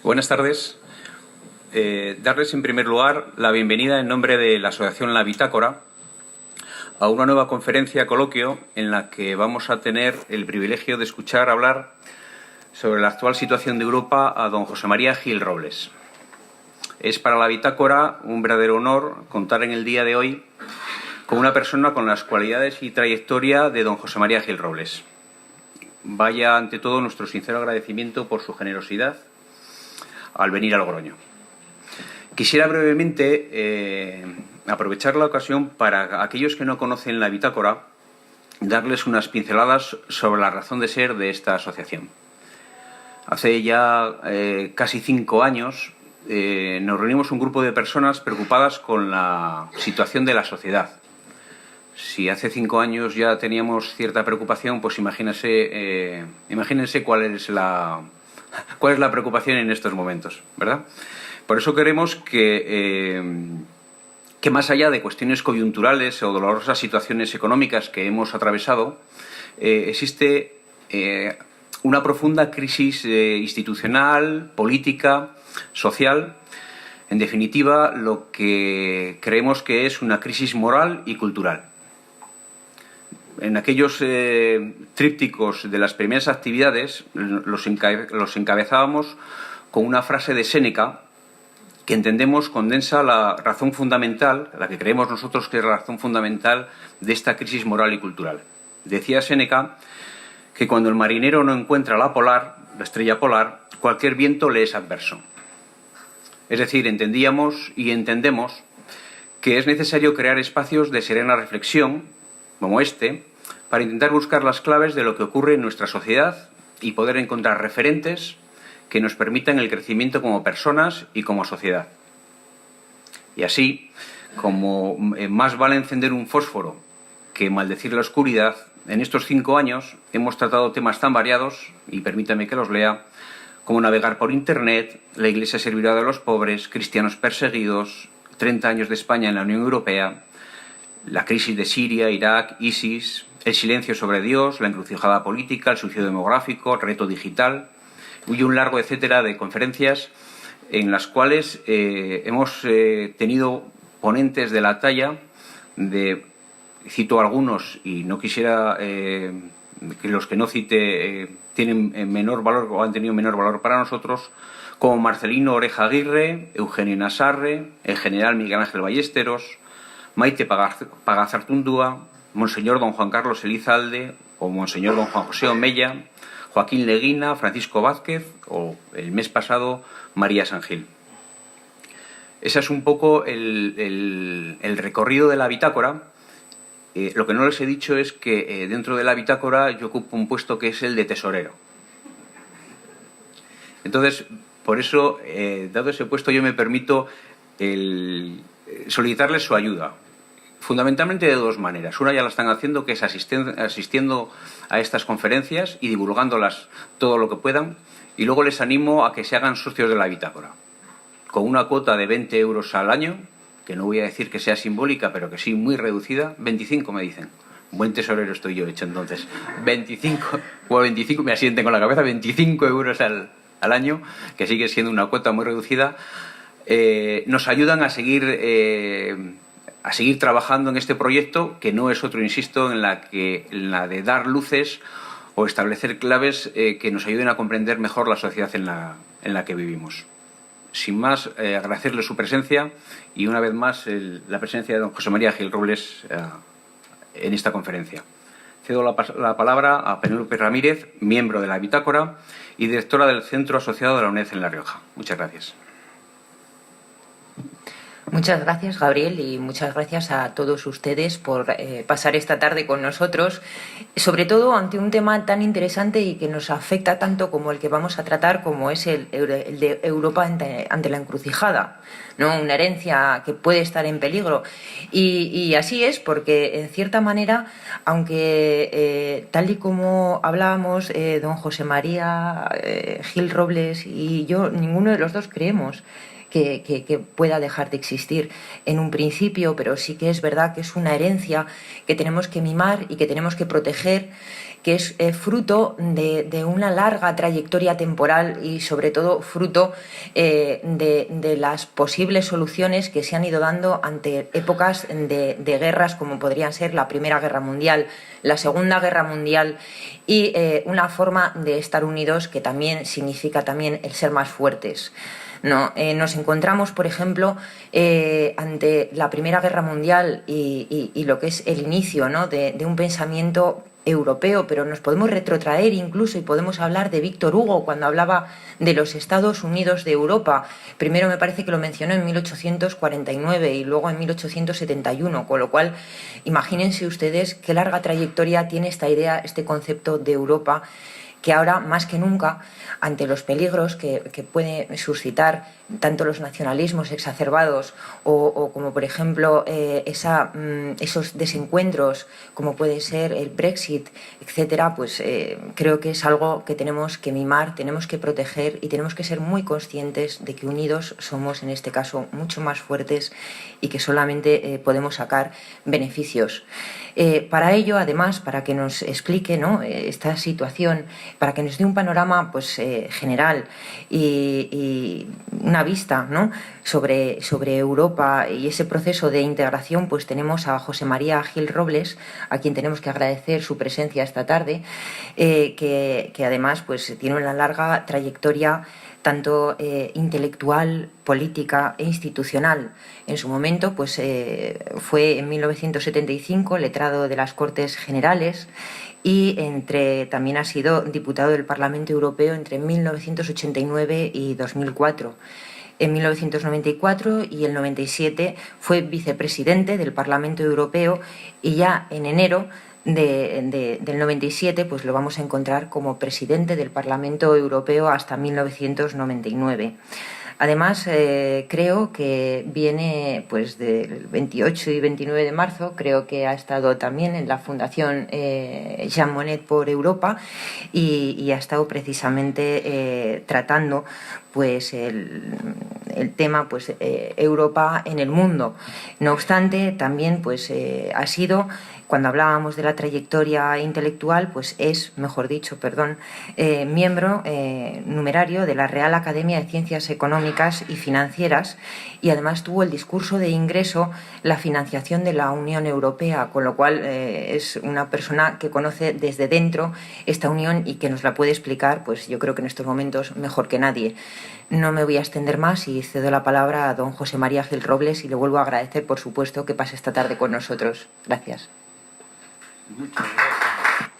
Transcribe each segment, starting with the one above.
Buenas tardes. Darles en primer lugar la bienvenida en nombre de la Asociación La Bitácora a una nueva conferencia coloquio en la que vamos a tener el privilegio de escuchar hablar sobre la actual situación de Europa a don José María Gil Robles. Es para La Bitácora un verdadero honor contar en el día de hoy con una persona con las cualidades y trayectoria de don José María Gil Robles. Vaya ante todo nuestro sincero agradecimiento por su generosidad al venir a Logroño. Quisiera brevemente aprovechar la ocasión para aquellos que no conocen La Bitácora, darles unas pinceladas sobre la razón de ser de esta asociación. Hace ya casi 5 años nos reunimos un grupo de personas preocupadas con la situación de la sociedad. Si hace 5 años ya teníamos cierta preocupación, pues imagínense cuál es la preocupación en estos momentos, ¿verdad? Por eso queremos que más allá de cuestiones coyunturales o dolorosas situaciones económicas que hemos atravesado, existe una profunda crisis institucional, política, social. En definitiva, lo que creemos que es una crisis moral y cultural. En aquellos trípticos de las primeras actividades los encabezábamos con una frase de Séneca que entendemos condensa la razón fundamental, la que creemos nosotros que es la razón fundamental de esta crisis moral y cultural. Decía Séneca que cuando el marinero no encuentra la estrella polar, cualquier viento le es adverso. Es decir, entendíamos y entendemos que es necesario crear espacios de serena reflexión, como este, para intentar buscar las claves de lo que ocurre en nuestra sociedad y poder encontrar referentes que nos permitan el crecimiento como personas y como sociedad. Y así, como más vale encender un fósforo que maldecir la oscuridad, en estos 5 años hemos tratado temas tan variados, y permítame que los lea, como navegar por Internet, la Iglesia servirá de los pobres, cristianos perseguidos, 30 años de España en la Unión Europea, la crisis de Siria, Irak, ISIS, el silencio sobre Dios, la encrucijada política, el suicidio demográfico, el reto digital y un largo etcétera de conferencias en las cuales hemos tenido ponentes de la talla de, cito algunos y no quisiera que los que no cite tienen menor valor o han tenido menor valor para nosotros, como Marcelino Oreja Aguirre, Eugenio Nasarre, el general Miguel Ángel Ballesteros, Maite Pagazartundúa, Monseñor don Juan Carlos Elizalde o Monseñor don Juan José Omeya, Joaquín Leguina, Francisco Vázquez o el mes pasado María Sangil. Ese es un poco el recorrido de La Bitácora. Lo que no les he dicho es que dentro de La Bitácora yo ocupo un puesto que es el de tesorero. Entonces, por eso, dado ese puesto, yo me permito solicitarles su ayuda. Fundamentalmente de 2 maneras. Una ya la están haciendo, que es asistiendo a estas conferencias y divulgándolas todo lo que puedan. Y luego les animo a que se hagan socios de La Bitácora. Con una cuota de 20 euros al año, que no voy a decir que sea simbólica, pero que sí muy reducida. 25 me dicen. Buen tesorero estoy yo hecho entonces. 25, me asienten con la cabeza, 25 euros al año, que sigue siendo una cuota muy reducida. Nos ayudan a seguir trabajando en este proyecto, que no es otro, insisto, en la de dar luces o establecer claves que nos ayuden a comprender mejor la sociedad en la que vivimos. Sin más, agradecerle su presencia y una vez más la presencia de don José María Gil Robles en esta conferencia. Cedo la palabra a Penélope Ramírez, miembro de La Bitácora y directora del Centro Asociado de la UNED en La Rioja. Muchas gracias. Muchas gracias, Gabriel, y muchas gracias a todos ustedes por pasar esta tarde con nosotros, sobre todo ante un tema tan interesante y que nos afecta tanto como el que vamos a tratar, como es el de Europa ante la encrucijada, ¿no? Una herencia que puede estar en peligro. Y así es, porque en cierta manera, aunque tal y como hablábamos, don José María Gil Robles y yo, ninguno de los dos creemos que pueda dejar de existir en un principio, pero sí que es verdad que es una herencia que tenemos que mimar y que tenemos que proteger, que es fruto de una larga trayectoria temporal y sobre todo fruto de las posibles soluciones que se han ido dando ante épocas de guerras como podrían ser la Primera Guerra Mundial, la Segunda Guerra Mundial y una forma de estar unidos que también significa también el ser más fuertes. No, nos encontramos, por ejemplo, ante la Primera Guerra Mundial y lo que es el inicio, ¿no?, de un pensamiento europeo, pero nos podemos retrotraer incluso y podemos hablar de Víctor Hugo cuando hablaba de los Estados Unidos de Europa. Primero me parece que lo mencionó en 1849 y luego en 1871, con lo cual imagínense ustedes qué larga trayectoria tiene esta idea, este concepto de Europa, que ahora más que nunca, ante los peligros que puede suscitar tanto los nacionalismos exacerbados o como por ejemplo esos desencuentros como puede ser el Brexit, etcétera, pues creo que es algo que tenemos que mimar, tenemos que proteger y tenemos que ser muy conscientes de que unidos somos en este caso mucho más fuertes y que solamente podemos sacar beneficios. Para ello, además, para que nos explique, ¿no?, esta situación, para que nos dé un panorama pues, general y una vista, ¿no?, sobre Europa y ese proceso de integración, pues tenemos a José María Gil Robles, a quien tenemos que agradecer su presencia esta tarde, que además pues, tiene una larga trayectoria tanto intelectual, política e institucional. En su momento pues, fue en 1975 letrado de las Cortes Generales y también ha sido diputado del Parlamento Europeo entre 1989 y 2004. En 1994 y el 97 fue vicepresidente del Parlamento Europeo y ya en enero del 97 pues lo vamos a encontrar como presidente del Parlamento Europeo hasta 1999. Además, creo que viene pues del 28 y 29 de marzo, creo que ha estado también en la Fundación Jean Monnet por Europa y ha estado precisamente tratando pues el tema pues Europa en el mundo. No obstante, también pues ha sido, cuando hablábamos de la trayectoria intelectual, pues es, mejor dicho, miembro numerario de la Real Academia de Ciencias Económicas y Financieras y además tuvo el discurso de ingreso la financiación de la Unión Europea, con lo cual es una persona que conoce desde dentro esta unión y que nos la puede explicar, pues yo creo que en estos momentos mejor que nadie. No me voy a extender más y cedo la palabra a don José María Gil Robles y le vuelvo a agradecer, por supuesto, que pase esta tarde con nosotros. Gracias. Muchas gracias.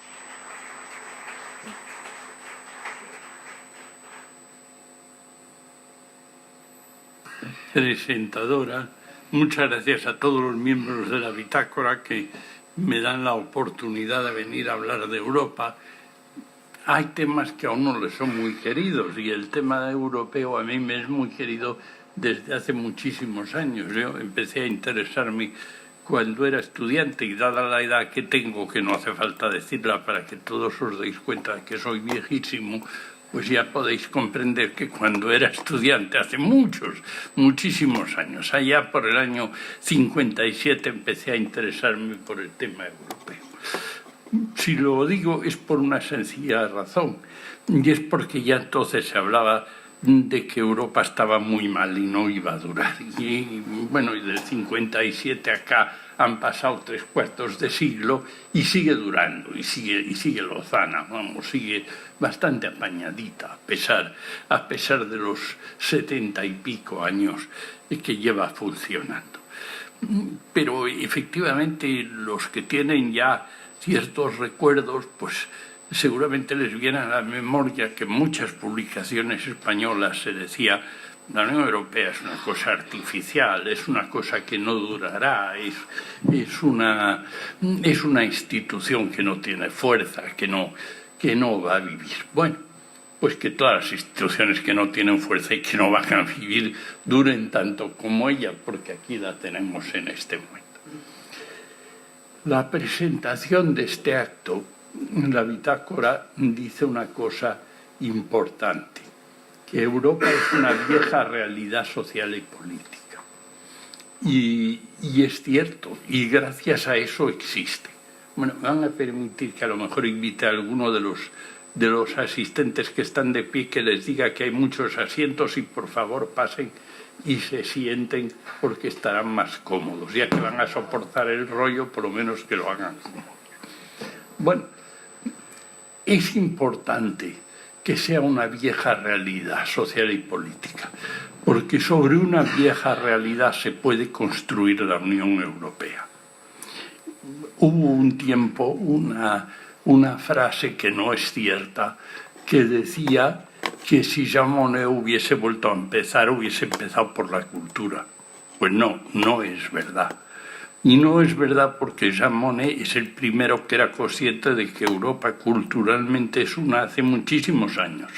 Presentadora, muchas gracias a todos los miembros de la Bitácora que me dan la oportunidad de venir a hablar de Europa. Hay temas que a uno le son muy queridos y el tema europeo a mí me es muy querido desde hace muchísimos años. Yo empecé a interesarme cuando era estudiante y dada la edad que tengo, que no hace falta decirla para que todos os deis cuenta de que soy viejísimo, pues ya podéis comprender que cuando era estudiante, hace muchísimos años, allá por el año 57 empecé a interesarme por el tema europeo. Si lo digo es por una sencilla razón, y es porque ya entonces se hablaba de que Europa estaba muy mal y no iba a durar. Y bueno, y del 57 acá han pasado 3/4 de siglo y sigue durando, y sigue lozana, vamos, sigue bastante apañadita, a pesar de los 70 y pico años que lleva funcionando. Pero efectivamente los que tienen ya ciertos recuerdos, pues seguramente les viene a la memoria que en muchas publicaciones españolas se decía: la Unión Europea es una cosa artificial, es una cosa que no durará, es una institución que no tiene fuerza, que no va a vivir. Bueno, pues que todas las instituciones que no tienen fuerza y que no van a vivir duren tanto como ella, porque aquí la tenemos en este momento. La presentación de este acto, la bitácora dice una cosa importante. que Europa es una vieja realidad social y política. Y es cierto, y gracias a eso existe. Bueno, me van a permitir que a lo mejor invite a alguno de los asistentes que están de pie que les diga que hay muchos asientos y por favor pasen y se sienten porque estarán más cómodos, ya que van a soportar el rollo, por lo menos que lo hagan cómodos. Bueno, es importante que sea una vieja realidad social y política, porque sobre una vieja realidad se puede construir la Unión Europea. Hubo un tiempo una frase que no es cierta, que decía que si Jean Monnet hubiese vuelto a empezar, hubiese empezado por la cultura. Pues no, no es verdad. Y no es verdad porque Jean Monnet es el primero que era consciente de que Europa culturalmente es una hace muchísimos años.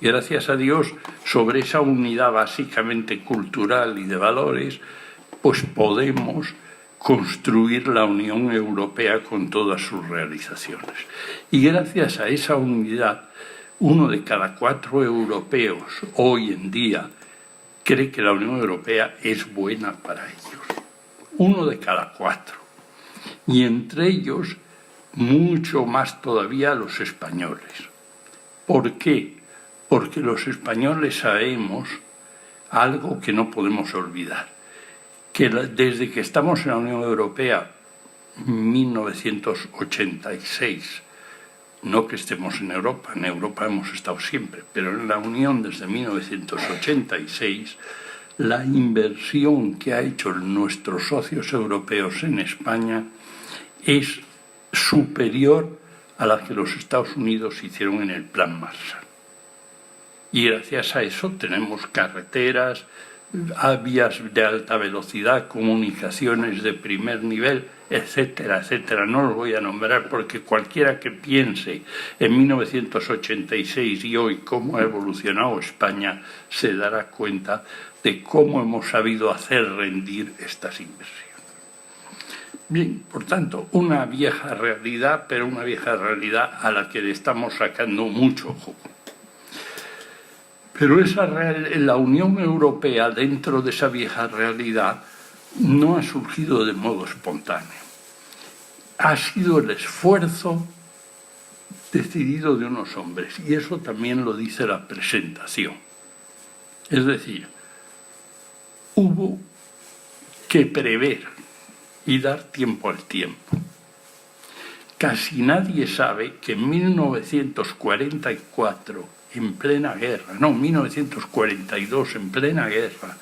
Y gracias a Dios, sobre esa unidad básicamente cultural y de valores, pues podemos construir la Unión Europea con todas sus realizaciones. Y gracias a esa unidad, 1 de cada 4 europeos hoy en día cree que la Unión Europea es buena para ellos. 1 de cada 4. Y entre ellos, mucho más todavía los españoles. ¿Por qué? Porque los españoles sabemos algo que no podemos olvidar, que desde que estamos en la Unión Europea, 1986, no que estemos en Europa hemos estado siempre, pero en la Unión desde 1986, la inversión que ha hecho nuestros socios europeos en España es superior a la que los Estados Unidos hicieron en el Plan Marshall. Y gracias a eso tenemos carreteras, vías de alta velocidad, comunicaciones de primer nivel, etcétera, etcétera. No los voy a nombrar porque cualquiera que piense en 1986 y hoy cómo ha evolucionado España se dará cuenta de cómo hemos sabido hacer rendir estas inversiones. Bien, por tanto, una vieja realidad, pero una vieja realidad a la que le estamos sacando mucho jugo. Pero la Unión Europea, dentro de esa vieja realidad, no ha surgido de modo espontáneo. Ha sido el esfuerzo decidido de unos hombres, y eso también lo dice la presentación. Es decir, hubo que prever y dar tiempo al tiempo. Casi nadie sabe que en 1944, en plena guerra, no, 1942, en plena guerra,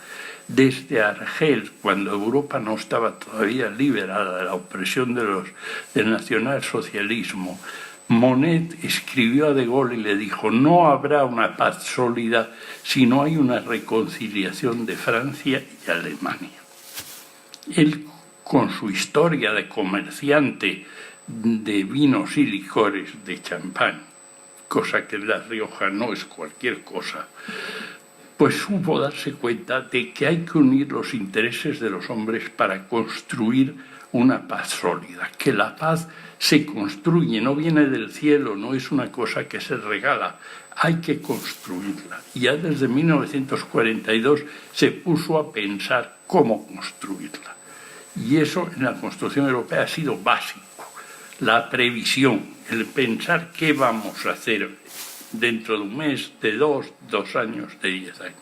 desde Argel, cuando Europa no estaba todavía liberada de la opresión del nacionalsocialismo, Monnet escribió a De Gaulle y le dijo: no habrá una paz sólida si no hay una reconciliación de Francia y Alemania. Él, con su historia de comerciante de vinos y licores, de champán, cosa que en La Rioja no es cualquier cosa, pues supo darse cuenta de que hay que unir los intereses de los hombres para construir una paz sólida, que la paz se construye, no viene del cielo, no es una cosa que se regala, hay que construirla. Y ya desde 1942 se puso a pensar cómo construirla. Y eso en la construcción europea ha sido básico, la previsión, el pensar qué vamos a hacer dentro de un mes, de 2 años, de 10 años.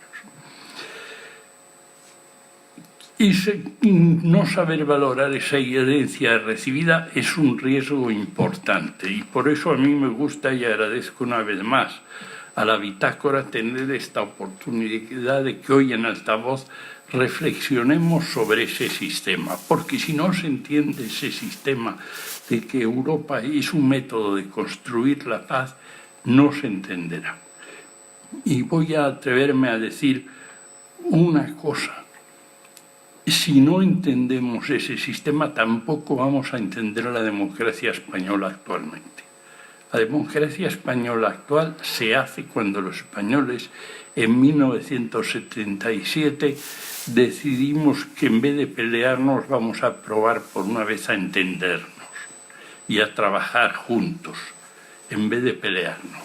Y no saber valorar esa herencia recibida es un riesgo importante, y por eso a mí me gusta y agradezco una vez más a la Bitácora tener esta oportunidad de que hoy en Altavoz reflexionemos sobre ese sistema, porque si no se entiende ese sistema de que Europa es un método de construir la paz, no se entenderá. Y voy a atreverme a decir una cosa: si no entendemos ese sistema, tampoco vamos a entender la democracia española actualmente. La democracia española actual se hace cuando los españoles en 1977 decidimos que en vez de pelearnos vamos a probar por una vez a entendernos y a trabajar juntos en vez de pelearnos.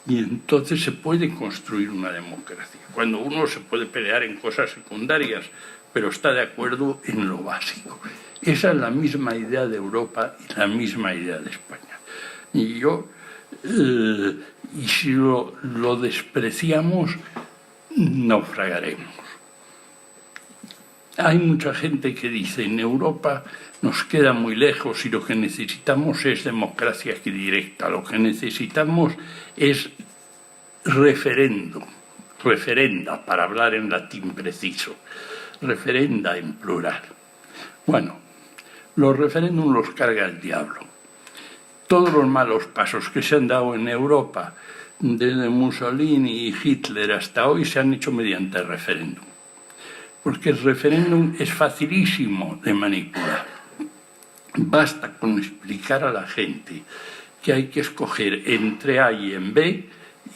Y entonces se puede construir una democracia. Cuando uno se puede pelear en cosas secundarias, pero está de acuerdo en lo básico. Esa es la misma idea de Europa y la misma idea de España. Y si lo despreciamos, naufragaremos. Hay mucha gente que dice, en Europa nos queda muy lejos y lo que necesitamos es democracia directa, lo que necesitamos es referéndum, referenda, para hablar en latín preciso, referenda en plural. Bueno, los referéndums los carga el diablo. Todos los malos pasos que se han dado en Europa, desde Mussolini y Hitler hasta hoy, se han hecho mediante referéndum. Porque el referéndum es facilísimo de manipular. Basta con explicar a la gente que hay que escoger entre A y en B,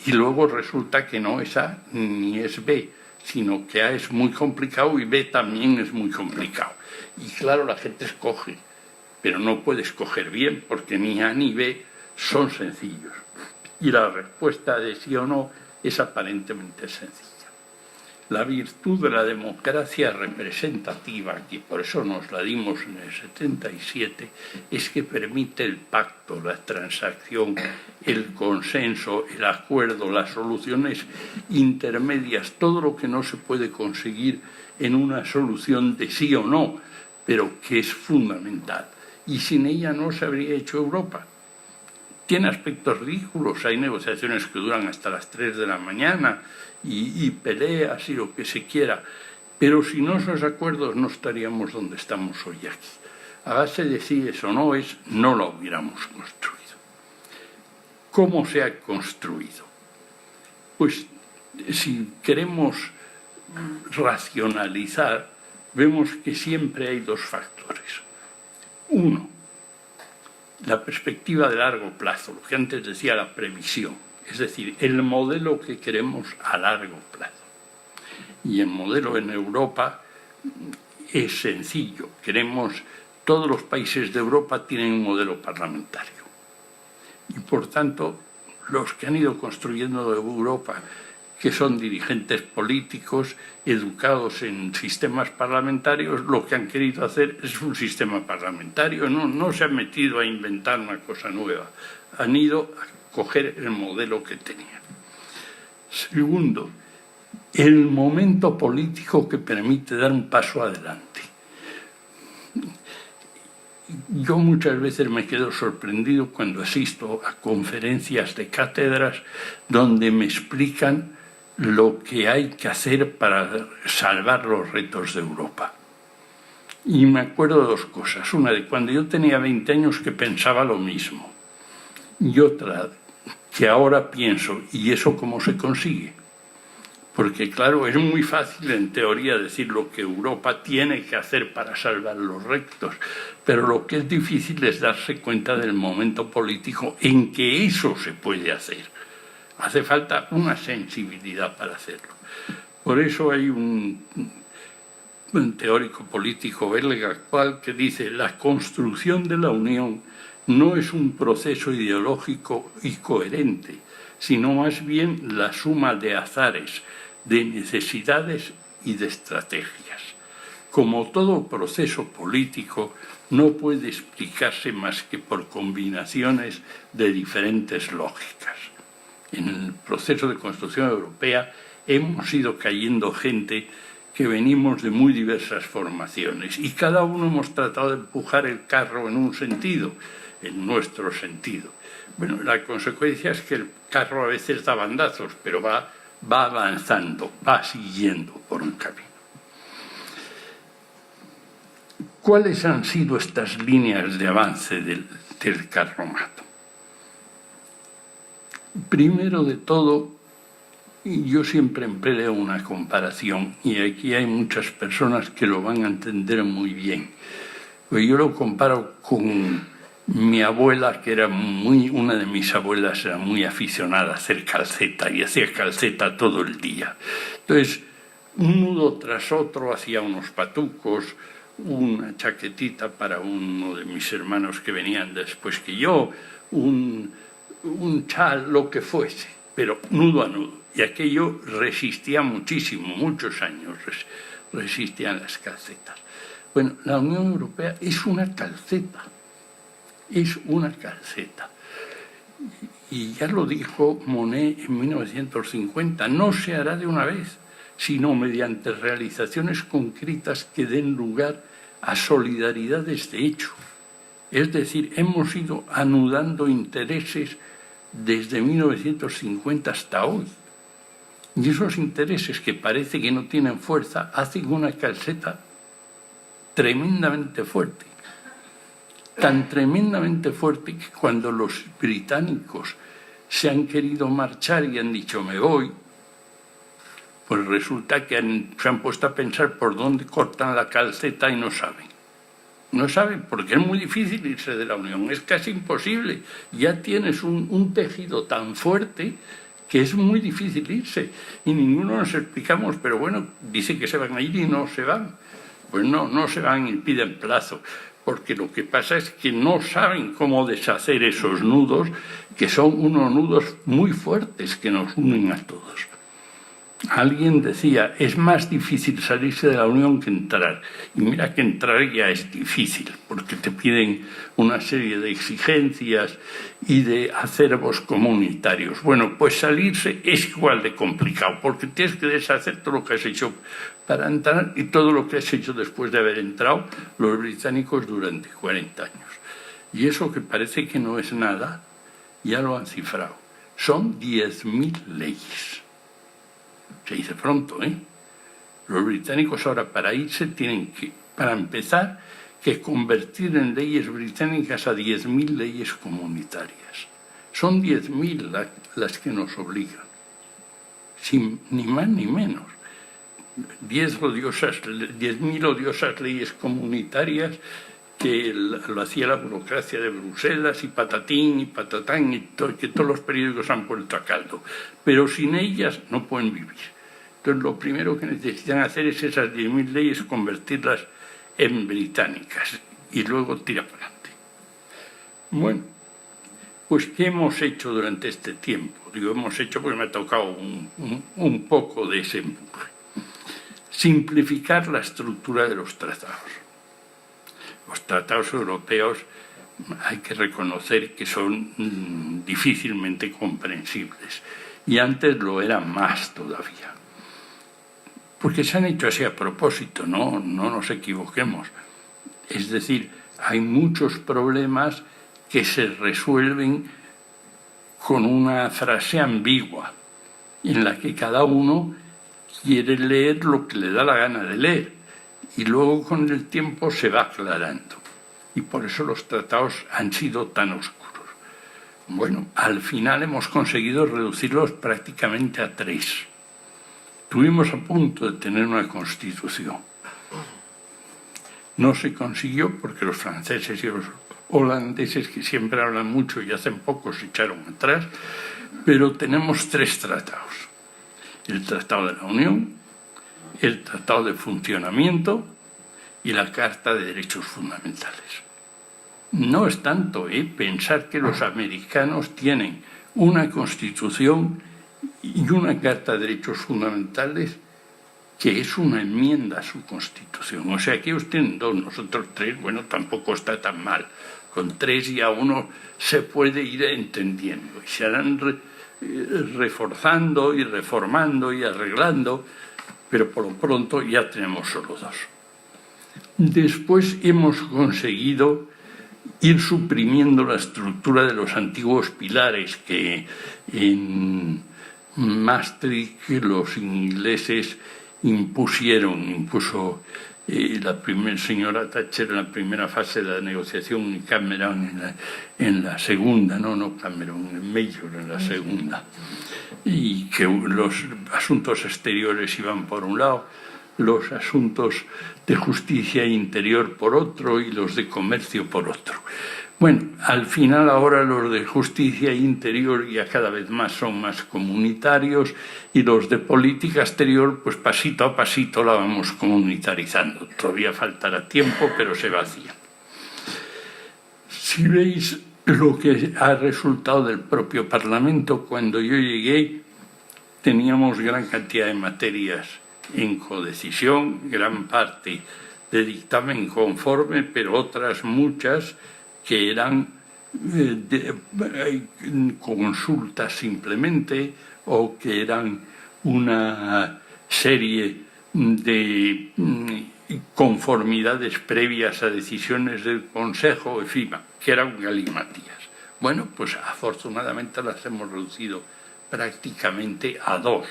y luego resulta que no es A ni es B, sino que A es muy complicado y B también es muy complicado. Y claro, la gente escoge, pero no puede escoger bien porque ni A ni B son sencillos. Y la respuesta de sí o no es aparentemente sencilla. La virtud de la democracia representativa, que por eso nos la dimos en el 77, es que permite el pacto, la transacción, el consenso, el acuerdo, las soluciones intermedias, todo lo que no se puede conseguir en una solución de sí o no, pero que es fundamental. Y sin ella no se habría hecho Europa. Tiene aspectos ridículos, hay negociaciones que duran hasta las 3 de la mañana y peleas y lo que se quiera, pero sin esos acuerdos no estaríamos donde estamos hoy aquí. A base de sí es o no es, no lo hubiéramos construido. ¿Cómo se ha construido? Pues si queremos racionalizar, vemos que siempre hay dos factores. Uno, la perspectiva de largo plazo, lo que antes decía la previsión, es decir, el modelo que queremos a largo plazo. Y el modelo en Europa es sencillo. Todos los países de Europa tienen un modelo parlamentario. Y por tanto, los que han ido construyendo Europa, que son dirigentes políticos educados en sistemas parlamentarios, lo que han querido hacer es un sistema parlamentario, no se han metido a inventar una cosa nueva, han ido a coger el modelo que tenían. Segundo, el momento político que permite dar un paso adelante. Yo muchas veces me quedo sorprendido cuando asisto a conferencias de cátedras donde me explican lo que hay que hacer para salvar los retos de Europa. Y me acuerdo de dos cosas. Una, de cuando yo tenía 20 años que pensaba lo mismo. Y otra, que ahora pienso, ¿y eso cómo se consigue? Porque claro, es muy fácil en teoría decir lo que Europa tiene que hacer para salvar los retos, pero lo que es difícil es darse cuenta del momento político en que eso se puede hacer. Hace falta una sensibilidad para hacerlo. Por eso hay un teórico político belga actual que dice: la construcción de la Unión no es un proceso ideológico y coherente, sino más bien la suma de azares, de necesidades y de estrategias. Como todo proceso político, no puede explicarse más que por combinaciones de diferentes lógicas. En el proceso de construcción europea hemos ido cayendo gente que venimos de muy diversas formaciones y cada uno hemos tratado de empujar el carro en un sentido, en nuestro sentido. Bueno, la consecuencia es que el carro a veces da bandazos, pero va avanzando, va siguiendo por un camino. ¿Cuáles han sido estas líneas de avance del carromato? Primero de todo, yo siempre empleo una comparación y aquí hay muchas personas que lo van a entender muy bien. Pues yo lo comparo con mi abuela, que era una de mis abuelas era muy aficionada a hacer calceta y hacía calceta todo el día. Entonces, un nudo tras otro hacía unos patucos, una chaquetita para uno de mis hermanos que venían después que yo, un chal, lo que fuese. pero nudo a nudo. Y aquello resistía muchísimo, muchos años resistían las calcetas. Bueno, la Unión Europea es una calceta, es una calceta. Y ya lo dijo Monnet en 1950, no se hará de una vez, sino mediante realizaciones concretas que den lugar a solidaridades de hecho. Es decir, hemos ido anudando intereses desde 1950 hasta hoy. Y esos intereses que parece que no tienen fuerza hacen una calceta tremendamente fuerte. Tan tremendamente fuerte que cuando los británicos se han querido marchar y han dicho me voy, pues resulta que se han puesto a pensar por dónde cortan la calceta y no saben. No saben porque es muy difícil irse de la Unión, es casi imposible. Ya tienes un tejido tan fuerte que es muy difícil irse y ninguno nos explicamos, pero bueno, dice que se van a ir y no se van. Pues no se van y piden plazo, porque lo que pasa es que no saben cómo deshacer esos nudos, que son unos nudos muy fuertes que nos unen a todos. Alguien decía, es más difícil salirse de la Unión que entrar. Y mira que entrar ya es difícil, porque te piden una serie de exigencias y de acervos comunitarios. Bueno, pues salirse es igual de complicado, porque tienes que deshacer todo lo que has hecho para entrar y todo lo que has hecho después de haber entrado los británicos durante 40 años. Y eso que parece que no es nada, ya lo han cifrado. Son 10.000 leyes. Se dice pronto, ¿eh? Los británicos ahora para irse tienen que, para empezar, que convertir en leyes británicas a 10.000 leyes comunitarias. Son 10.000 las que nos obligan, sin ni más ni menos. 10.000 odiosas leyes comunitarias que lo hacía la burocracia de Bruselas y patatín y patatán y que todos los periódicos han puesto a caldo. Pero sin ellas no pueden vivir. Entonces lo primero que necesitan hacer es esas 10.000 leyes convertirlas en británicas y luego tirar para adelante. Bueno, pues ¿qué hemos hecho durante este tiempo? Digo, hemos hecho porque me ha tocado un poco de ese empuje. Simplificar la estructura de los tratados. Los tratados europeos hay que reconocer que son difícilmente comprensibles y antes lo eran más todavía. Porque se han hecho así a propósito, no nos equivoquemos. Es decir, hay muchos problemas que se resuelven con una frase ambigua en la que cada uno quiere leer lo que le da la gana de leer y luego con el tiempo se va aclarando. Y por eso los tratados han sido tan oscuros. Bueno, al final hemos conseguido reducirlos prácticamente a 3. Estuvimos a punto de tener una constitución. No se consiguió porque los franceses y los holandeses, que siempre hablan mucho y hacen poco, se echaron atrás, pero tenemos 3 tratados. El Tratado de la Unión, el Tratado de Funcionamiento y la Carta de Derechos Fundamentales. No es tanto pensar que los americanos tienen una Constitución y una Carta de Derechos Fundamentales que es una enmienda a su Constitución. O sea, que ellos tienen 2, nosotros 3, bueno, tampoco está tan mal. Con 3 ya uno se puede ir entendiendo y se harán reforzando y reformando y arreglando, pero por lo pronto ya tenemos solo 2. Después hemos conseguido ir suprimiendo la estructura de los antiguos pilares que en Maastricht los ingleses impuso la señora Thatcher en la primera fase de la negociación y Cameron en la segunda, no Cameron, Major en la segunda, y que los asuntos exteriores iban por un lado, los asuntos de justicia interior por otro y los de comercio por otro. Bueno, al final ahora los de justicia interior ya cada vez más son más comunitarios y los de política exterior, pues pasito a pasito la vamos comunitarizando. Todavía faltará tiempo, pero se vacía. Si veis lo que ha resultado del propio Parlamento. Cuando yo llegué teníamos gran cantidad de materias en codecisión, gran parte de dictamen conforme, pero otras muchas que eran consultas simplemente, o que eran una serie de conformidades previas a decisiones del Consejo, en fin, que eran galimatías. Bueno, pues afortunadamente las hemos reducido prácticamente a 2.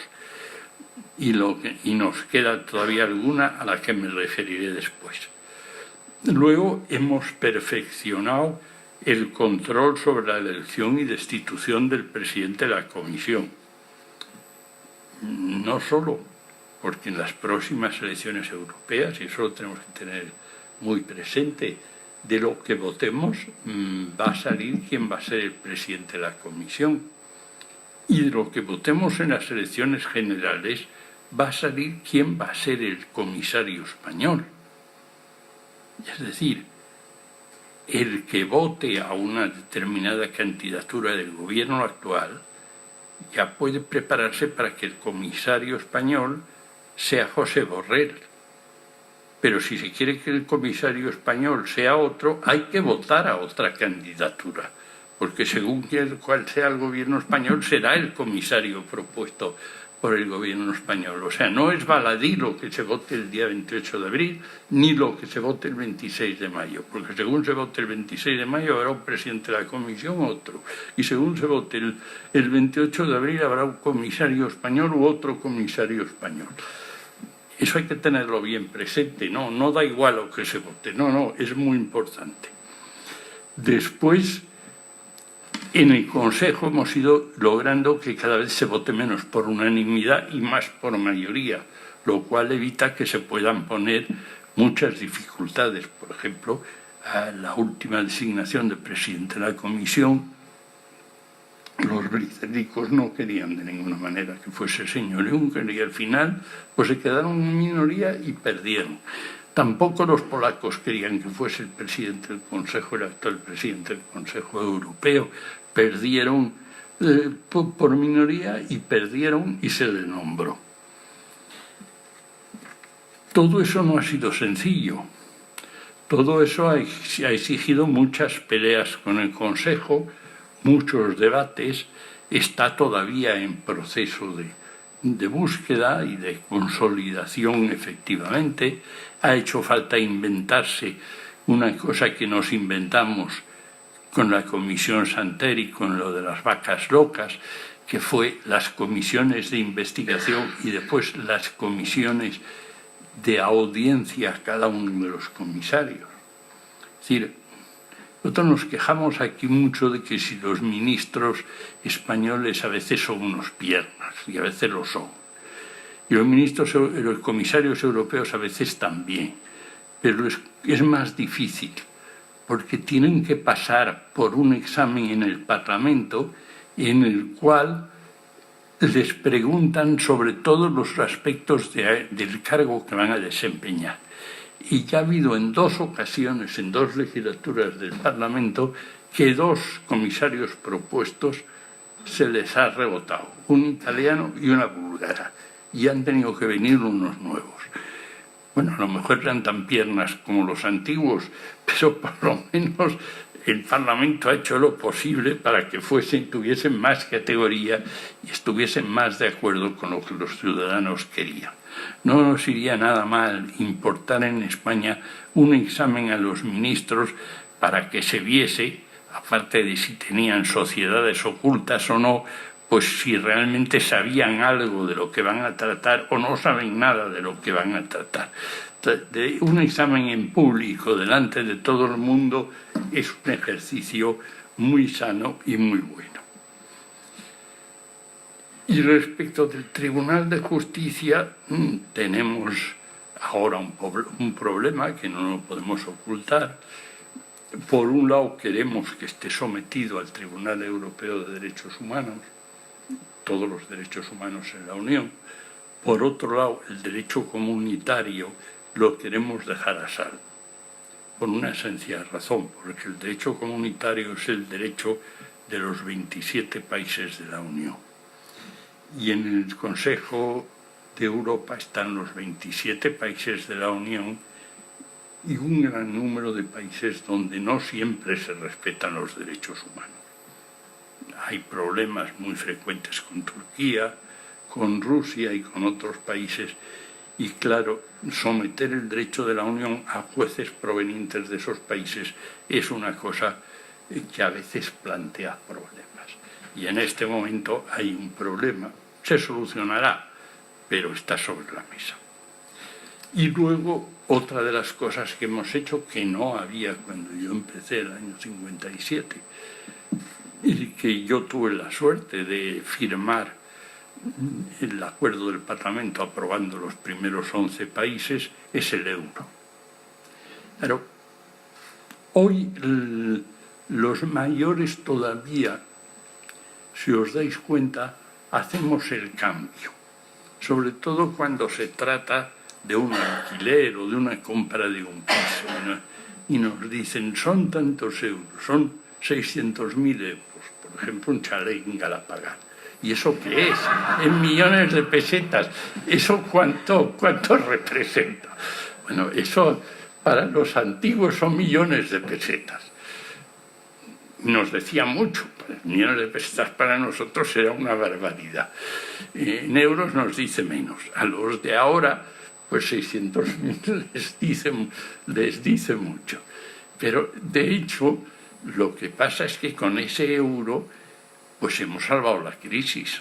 Y nos queda todavía alguna a la que me referiré después. Luego hemos perfeccionado el control sobre la elección y destitución del presidente de la Comisión. No solo porque en las próximas elecciones europeas, y eso lo tenemos que tener muy presente, de lo que votemos va a salir quién va a ser el presidente de la Comisión. Y de lo que votemos en las elecciones generales va a salir quién va a ser el comisario español. Es decir, el que vote a una determinada candidatura del gobierno actual ya puede prepararse para que el comisario español sea José Borrell. Pero si se quiere que el comisario español sea otro, hay que votar a otra candidatura, porque según cuál sea el gobierno español, será el comisario propuesto por el gobierno español. O sea, no es baladí lo que se vote el día 28 de abril, ni lo que se vote el 26 de mayo, porque según se vote el 26 de mayo habrá un presidente de la comisión, otro, y según se vote el 28 de abril habrá un comisario español u otro comisario español. Eso hay que tenerlo bien presente, no da igual lo que se vote, no, es muy importante. Después, en el Consejo hemos ido logrando que cada vez se vote menos por unanimidad y más por mayoría, lo cual evita que se puedan poner muchas dificultades. Por ejemplo, a la última designación de presidente de la Comisión, los británicos no querían de ninguna manera que fuese el señor Juncker, y al final pues se quedaron en minoría y perdieron. Tampoco los polacos querían que fuese el presidente del Consejo, el actual presidente del Consejo Europeo. Perdieron por minoría y perdieron y se le nombró. Todo eso no ha sido sencillo. Todo eso ha exigido muchas peleas con el Consejo, muchos debates, está todavía en proceso de búsqueda y de consolidación efectivamente. Ha hecho falta inventarse una cosa que nos inventamos con la Comisión Santer y con lo de las vacas locas, que fue las comisiones de investigación y después las comisiones de audiencia a cada uno de los comisarios. Es decir, nosotros nos quejamos aquí mucho de que si los ministros españoles a veces son unos piernas, y a veces lo son. Y los comisarios europeos a veces también. Pero es más difícil, porque tienen que pasar por un examen en el Parlamento en el cual les preguntan sobre todos los aspectos del cargo que van a desempeñar. Y ya ha habido en 2 ocasiones, en 2 legislaturas del Parlamento, que 2 comisarios propuestos se les ha rebotado, un italiano y una búlgara, y han tenido que venir unos nuevos. Bueno, a lo mejor eran tan piernas como los antiguos, pero por lo menos el Parlamento ha hecho lo posible para que tuviesen más categoría y estuviesen más de acuerdo con lo que los ciudadanos querían. No nos iría nada mal importar en España un examen a los ministros para que se viese, aparte de si tenían sociedades ocultas o no, pues si realmente sabían algo de lo que van a tratar o no saben nada de lo que van a tratar. De un examen en público delante de todo el mundo es un ejercicio muy sano y muy bueno. Y respecto del Tribunal de Justicia, tenemos ahora un problema que no lo podemos ocultar. Por un lado, queremos que esté sometido al Tribunal Europeo de Derechos Humanos, todos los derechos humanos en la Unión. Por otro lado, el derecho comunitario lo queremos dejar a salvo. por una sencilla razón, porque el derecho comunitario es el derecho de los 27 países de la Unión. Y en el Consejo de Europa están los 27 países de la Unión y un gran número de países donde no siempre se respetan los derechos humanos. Hay problemas muy frecuentes con Turquía, con Rusia y con otros países. Y claro, someter el derecho de la Unión a jueces provenientes de esos países es una cosa que a veces plantea problemas. Y en este momento hay un problema. Se solucionará, pero está sobre la mesa. Y luego, otra de las cosas que hemos hecho, que no había cuando yo empecé el año 57, y que yo tuve la suerte de firmar el acuerdo del Parlamento aprobando los primeros 11 países, es el euro. Pero hoy los mayores todavía, si os dais cuenta, hacemos el cambio, sobre todo cuando se trata de un alquiler o de una compra de un piso, ¿no? Y nos dicen, son tantos euros, son 600.000 euros, por ejemplo, un chalet en Galapagar. ¿Y eso qué es? En millones de pesetas. ¿Eso cuánto representa? Bueno, eso para los antiguos son millones de pesetas. Nos decía mucho, millones de pesetas para nosotros era una barbaridad. En euros nos dice menos. A los de ahora, pues 600.000 les dice mucho. Pero, de hecho, lo que pasa es que con ese euro pues hemos salvado la crisis.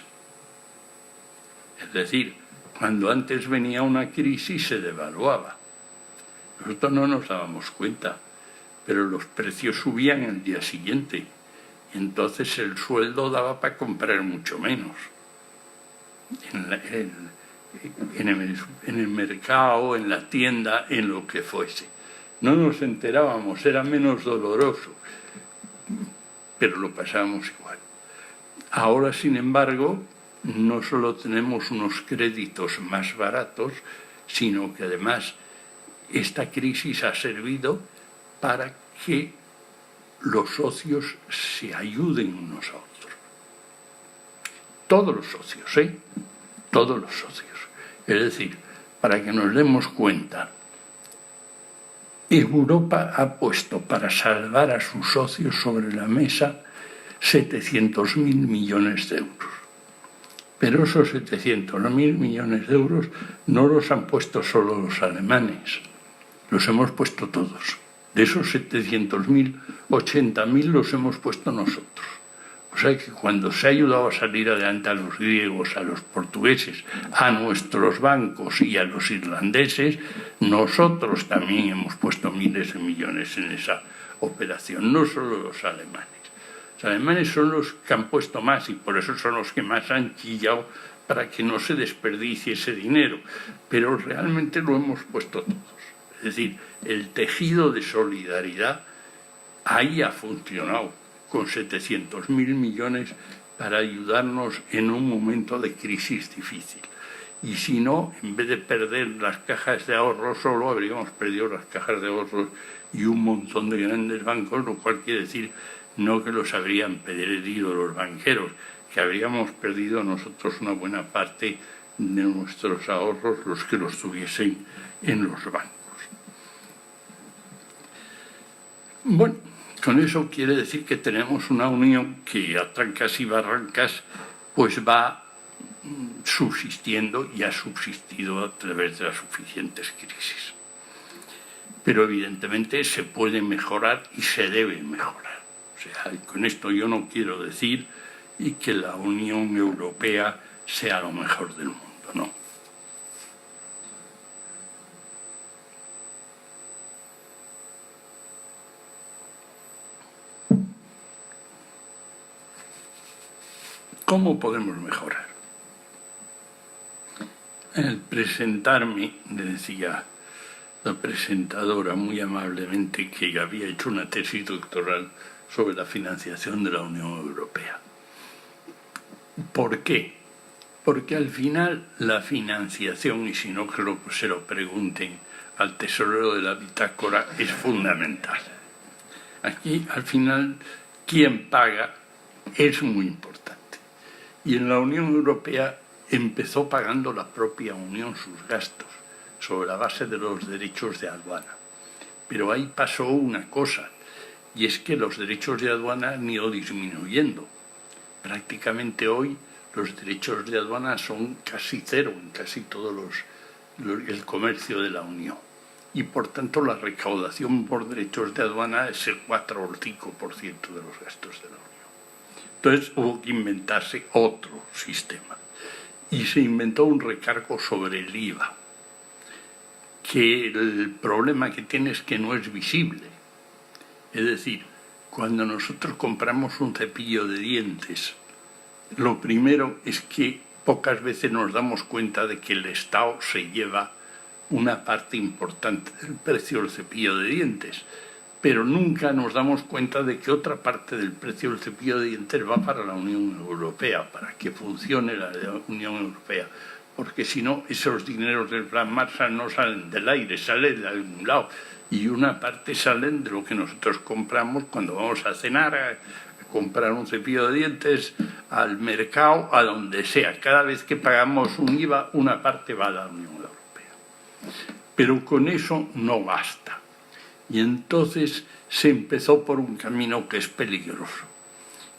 Es decir, cuando antes venía una crisis se devaluaba. Nosotros no nos dábamos cuenta, pero los precios subían el día siguiente. Y entonces el sueldo daba para comprar mucho menos. En el mercado, en la tienda, en lo que fuese. No nos enterábamos, era menos doloroso, pero lo pasábamos igual. Ahora, sin embargo, no solo tenemos unos créditos más baratos, sino que además esta crisis ha servido para que los socios se ayuden unos a otros. Todos los socios, ¿eh? Todos los socios. Es decir, para que nos demos cuenta, Europa ha puesto para salvar a sus socios sobre la mesa 700.000 millones de euros. Pero esos 700.000 millones de euros no los han puesto solo los alemanes, los hemos puesto todos. De esos 700.000, 80.000 los hemos puesto nosotros. O sea que cuando se ha ayudado a salir adelante a los griegos, a los portugueses, a nuestros bancos y a los irlandeses, nosotros también hemos puesto miles de millones en esa operación, no solo los alemanes. Los alemanes son los que han puesto más y por eso son los que más han chillado para que no se desperdicie ese dinero. Pero realmente lo hemos puesto todos. Es decir, el tejido de solidaridad ahí ha funcionado con 700.000 millones para ayudarnos en un momento de crisis difícil. Y si no, en vez de perder las cajas de ahorros, solo habríamos perdido las cajas de ahorros y un montón de grandes bancos, lo cual quiere decir no que los habrían perdido los banqueros, que habríamos perdido nosotros una buena parte de nuestros ahorros, los que los tuviesen en los bancos. Bueno, con eso quiere decir que tenemos una unión que a trancas y barrancas pues va subsistiendo y ha subsistido a través de las suficientes crisis. Pero evidentemente se puede mejorar y se debe mejorar. O sea, con esto yo no quiero decir y que la Unión Europea sea lo mejor del mundo, no. ¿Cómo podemos mejorar? Al presentarme, le decía la presentadora muy amablemente que había hecho una tesis doctoral sobre la financiación de la Unión Europea. ¿Por qué? Porque al final la financiación, y si no que se lo pregunten al tesorero de la bitácora, es fundamental. Aquí al final quien paga es muy importante. Y en la Unión Europea empezó pagando la propia Unión sus gastos sobre la base de los derechos de aduana. Pero ahí pasó una cosa, y es que los derechos de aduana han ido disminuyendo. Prácticamente hoy los derechos de aduana son casi cero en casi todo el comercio de la Unión. Y por tanto la recaudación por derechos de aduana es el 4 o el 5% de los gastos de la Unión. Entonces hubo que inventarse otro sistema. Y se inventó un recargo sobre el IVA, que el problema que tiene es que no es visible. Es decir, cuando nosotros compramos un cepillo de dientes, lo primero es que pocas veces nos damos cuenta de que el Estado se lleva una parte importante del precio del cepillo de dientes, pero nunca nos damos cuenta de que otra parte del precio del cepillo de dientes va para la Unión Europea, para que funcione la Unión Europea, porque si no, esos dineros del Plan Marshall no salen del aire, salen de algún lado, y una parte salen de lo que nosotros compramos cuando vamos a cenar, a comprar un cepillo de dientes, al mercado, a donde sea. Cada vez que pagamos un IVA, una parte va a la Unión Europea. Pero con eso no basta. Y entonces se empezó por un camino que es peligroso.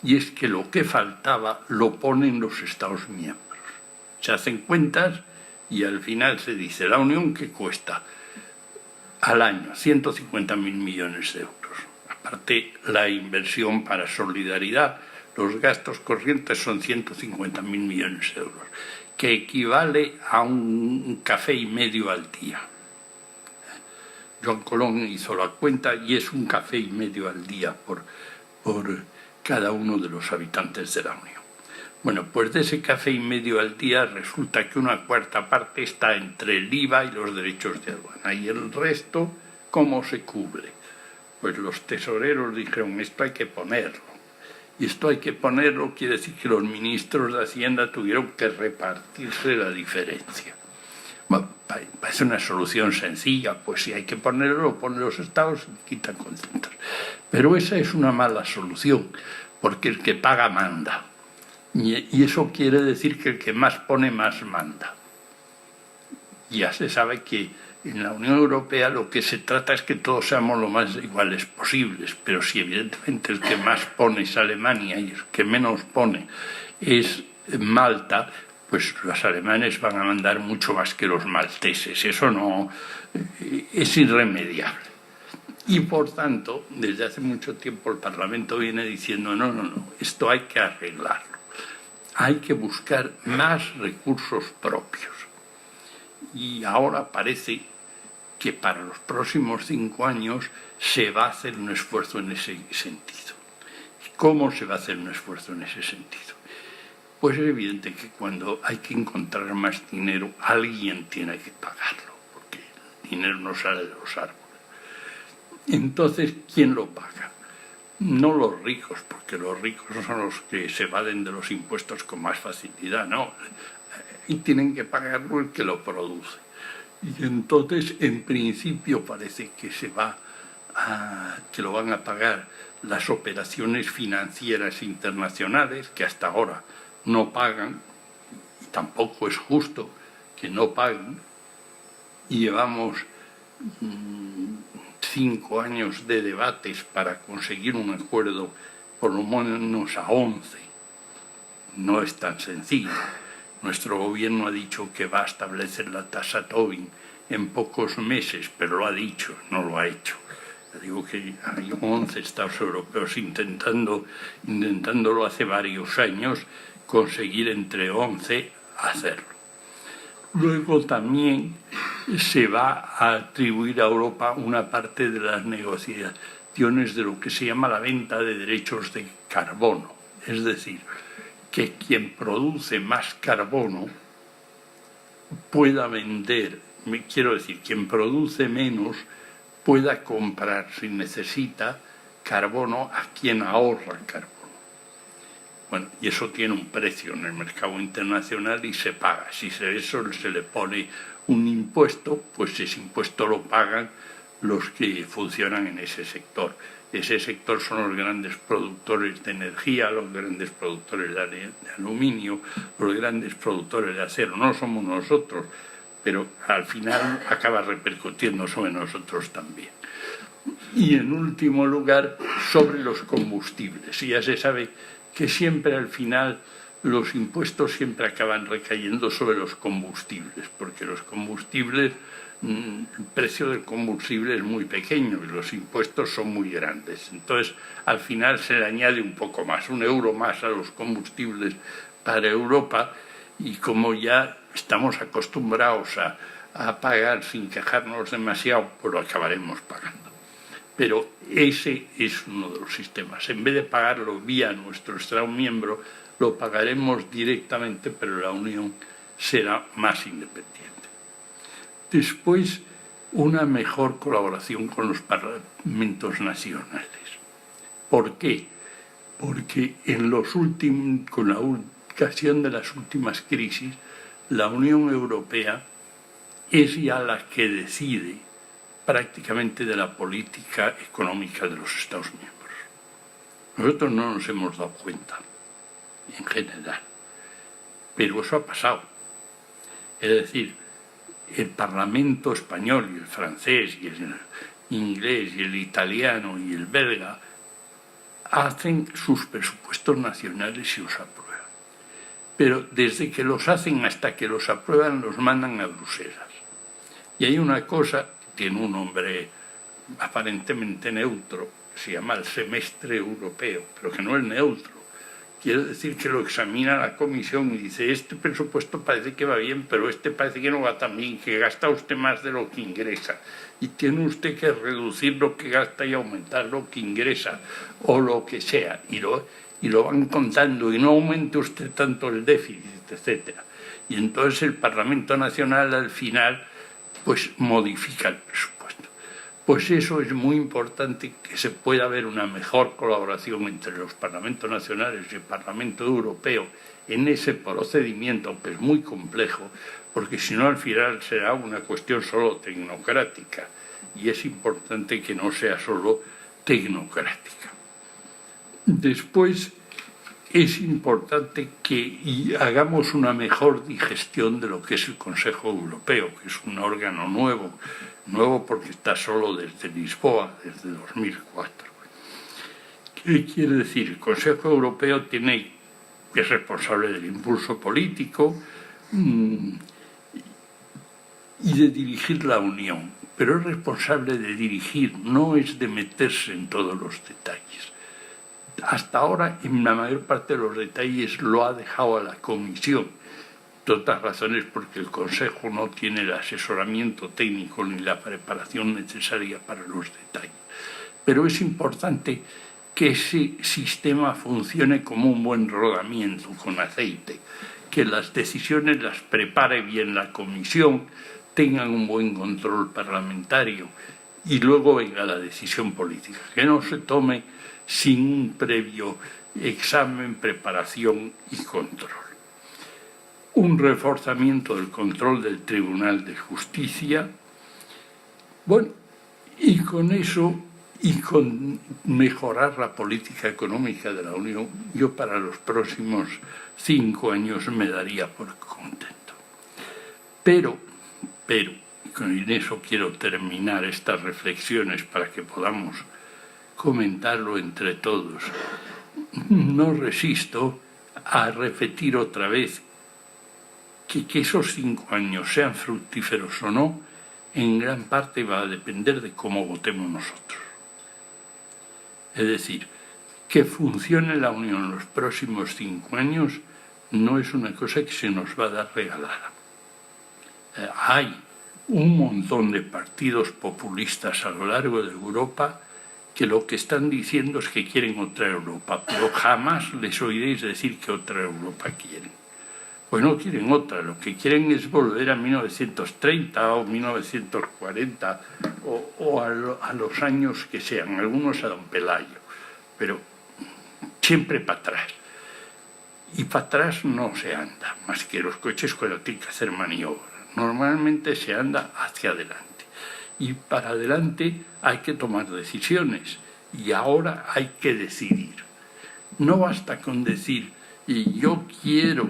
Y es que lo que faltaba lo ponen los Estados miembros. Se hacen cuentas y al final se dice, la Unión que cuesta al año 150.000 millones de euros. Aparte, la inversión para solidaridad, los gastos corrientes son 150.000 millones de euros, que equivale a un café y medio al día. Joan Colón hizo la cuenta y es un café y medio al día por cada uno de los habitantes de la Unión. Bueno, pues de ese café y medio al día resulta que una cuarta parte está entre el IVA y los derechos de aduana. Y el resto, ¿cómo se cubre? Pues los tesoreros dijeron, esto hay que ponerlo. Y esto hay que ponerlo quiere decir que los ministros de Hacienda tuvieron que repartirse la diferencia. Bueno, parece una solución sencilla, pues si hay que ponerlo, lo ponen los estados y quitan contentos. Pero esa es una mala solución, porque el que paga manda. Y eso quiere decir que el que más pone, más manda. Ya se sabe que en la Unión Europea lo que se trata es que todos seamos lo más iguales posibles, pero si evidentemente el que más pone es Alemania y el que menos pone es Malta, pues los alemanes van a mandar mucho más que los malteses. Eso no es irremediable. Y por tanto, desde hace mucho tiempo el Parlamento viene diciendo no, esto hay que arreglarlo. Hay que buscar más recursos propios. Y ahora parece que para los próximos 5 años se va a hacer un esfuerzo en ese sentido. ¿Cómo se va a hacer un esfuerzo en ese sentido? Pues es evidente que cuando hay que encontrar más dinero, alguien tiene que pagarlo, porque el dinero no sale de los árboles. Entonces, ¿quién lo paga? No los ricos, porque los ricos son los que se evaden de los impuestos con más facilidad, no. Y tienen que pagarlo el que lo produce. Y entonces, en principio, parece que que lo van a pagar las operaciones financieras internacionales, que hasta ahora no pagan, y tampoco es justo que no paguen, y llevamos 5 años de debates para conseguir un acuerdo por lo menos a 11. No es tan sencillo. Nuestro gobierno ha dicho que va a establecer la tasa Tobin en pocos meses, pero lo ha dicho, no lo ha hecho. Digo que hay 11 Estados europeos intentándolo hace varios años, conseguir entre 11 hacerlo. Luego también se va a atribuir a Europa una parte de las negociaciones de lo que se llama la venta de derechos de carbono. Es decir, que quien produce más carbono pueda vender, quiero decir, quien produce menos pueda comprar, si necesita, carbono a quien ahorra carbono. Bueno, y eso tiene un precio en el mercado internacional y se paga. Si eso se le pone un impuesto, pues ese impuesto lo pagan los que funcionan en ese sector. Ese sector son los grandes productores de energía, los grandes productores de aluminio, los grandes productores de acero. No somos nosotros, pero al final acaba repercutiendo sobre nosotros también. Y en último lugar, sobre los combustibles. Y ya se sabe que siempre al final los impuestos siempre acaban recayendo sobre los combustibles, porque los combustibles, el precio del combustible es muy pequeño y los impuestos son muy grandes. Entonces, al final se le añade un poco más, €1 más a los combustibles para Europa, y como ya estamos acostumbrados a pagar sin quejarnos demasiado, pues lo acabaremos pagando. Pero ese es uno de los sistemas. En vez de pagarlo vía nuestro Estado miembro, lo pagaremos directamente, pero la Unión será más independiente. Después, una mejor colaboración con los parlamentos nacionales. ¿Por qué? Porque con la ocasión de las últimas crisis, la Unión Europea es ya la que decide prácticamente de la política económica de los Estados miembros. Nosotros no nos hemos dado cuenta, en general, pero eso ha pasado. Es decir, el Parlamento español y el francés y el inglés y el italiano y el belga hacen sus presupuestos nacionales y los aprueban. Pero desde que los hacen hasta que los aprueban, los mandan a Bruselas. Y hay una cosa, tiene un nombre aparentemente neutro, se llama el semestre europeo, pero que no es neutro. Quiere decir que lo examina la Comisión y dice, este presupuesto parece que va bien, pero este parece que no va tan bien, que gasta usted más de lo que ingresa. Y tiene usted que reducir lo que gasta y aumentar lo que ingresa, o lo que sea. Y lo van contando, y no aumente usted tanto el déficit, etc. Y entonces el Parlamento Nacional al final pues modifica el presupuesto. Pues eso es muy importante, que se pueda ver una mejor colaboración entre los parlamentos nacionales y el Parlamento Europeo en ese procedimiento, aunque es muy complejo, porque si no al final será una cuestión solo tecnocrática, y es importante que no sea solo tecnocrática. Después, es importante que hagamos una mejor digestión de lo que es el Consejo Europeo, que es un órgano nuevo porque está solo desde Lisboa, desde 2004. ¿Qué quiere decir? El Consejo Europeo es responsable del impulso político y de dirigir la Unión, pero es responsable de dirigir, no es de meterse en todos los detalles. Hasta ahora, en la mayor parte de los detalles lo ha dejado a la Comisión, de otras razones porque el Consejo no tiene el asesoramiento técnico ni la preparación necesaria para los detalles. Pero es importante que ese sistema funcione como un buen rodamiento con aceite, que las decisiones las prepare bien la Comisión, tengan un buen control parlamentario y luego venga la decisión política, que no se tome sin un previo examen, preparación y control. Un reforzamiento del control del Tribunal de Justicia. Bueno, y con eso, y con mejorar la política económica de la Unión, yo para los próximos 5 años me daría por contento. Pero, con eso quiero terminar estas reflexiones para que podamos comentarlo entre todos. No resisto a repetir otra vez que esos 5 años sean fructíferos o no, en gran parte va a depender de cómo votemos nosotros. Es decir, que funcione la Unión en los próximos 5 años no es una cosa que se nos va a dar regalada. Hay un montón de partidos populistas a lo largo de Europa que lo que están diciendo es que quieren otra Europa, pero jamás les oiréis decir que otra Europa quieren. Pues no quieren otra, lo que quieren es volver a 1930 o 1940 o a los años que sean, algunos a Don Pelayo, pero siempre para atrás. Y para atrás no se anda, más que los coches cuando tienen que hacer maniobras. Normalmente se anda hacia adelante. Y para adelante hay que tomar decisiones. Y ahora hay que decidir. No basta con decir, yo quiero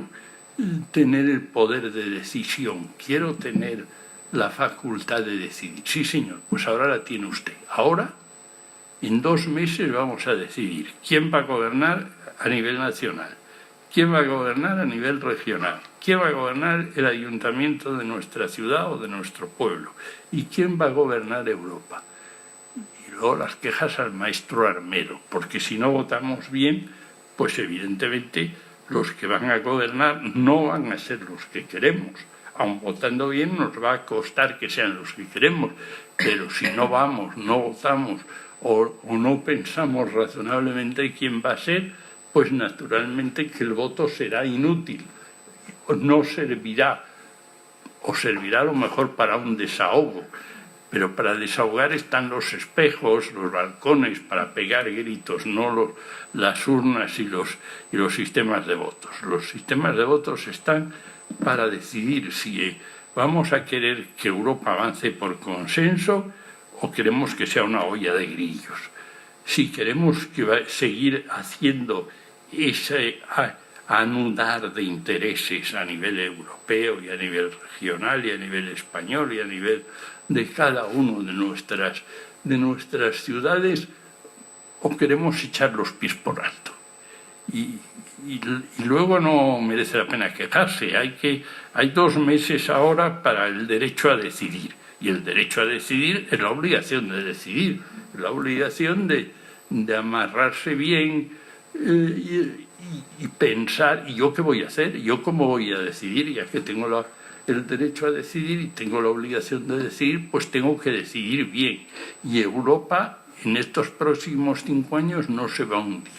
tener el poder de decisión, quiero tener la facultad de decidir. Sí, señor, pues ahora la tiene usted. Ahora, en 2 meses vamos a decidir quién va a gobernar a nivel nacional, quién va a gobernar a nivel regional, quién va a gobernar el ayuntamiento de nuestra ciudad o de nuestro pueblo y quién va a gobernar Europa. Y luego las quejas al maestro armero, porque si no votamos bien, pues evidentemente los que van a gobernar no van a ser los que queremos. Aun votando bien nos va a costar que sean los que queremos, pero si no vamos, no votamos o no pensamos razonablemente quién va a ser, pues naturalmente que el voto será inútil, no servirá, o servirá a lo mejor para un desahogo, pero para desahogar están los espejos, los balcones, para pegar gritos, no las urnas y los sistemas de votos. Los sistemas de votos están para decidir si vamos a querer que Europa avance por consenso o queremos que sea una olla de grillos. Si queremos seguir haciendo ese anudar de intereses a nivel europeo y a nivel regional y a nivel español y a nivel de cada uno de nuestras ciudades, o queremos echar los pies por alto. Y luego no merece la pena quejarse. Hay 2 meses ahora para el derecho a decidir. Y el derecho a decidir es la obligación de decidir, la obligación de amarrarse bien y pensar, ¿y yo qué voy a hacer? ¿Yo cómo voy a decidir? Ya que tengo el derecho a decidir y tengo la obligación de decidir, pues tengo que decidir bien. Y Europa en estos próximos 5 años no se va a hundir.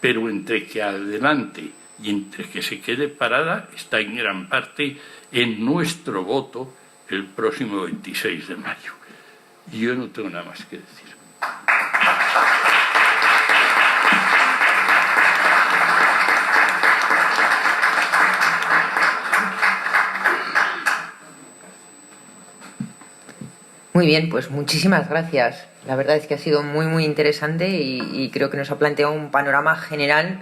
Pero entre que adelante y entre que se quede parada está en gran parte en nuestro voto el próximo 26 de mayo. Y yo no tengo nada más que decir. Muy bien, pues muchísimas gracias. La verdad es que ha sido muy, muy interesante y creo que nos ha planteado un panorama general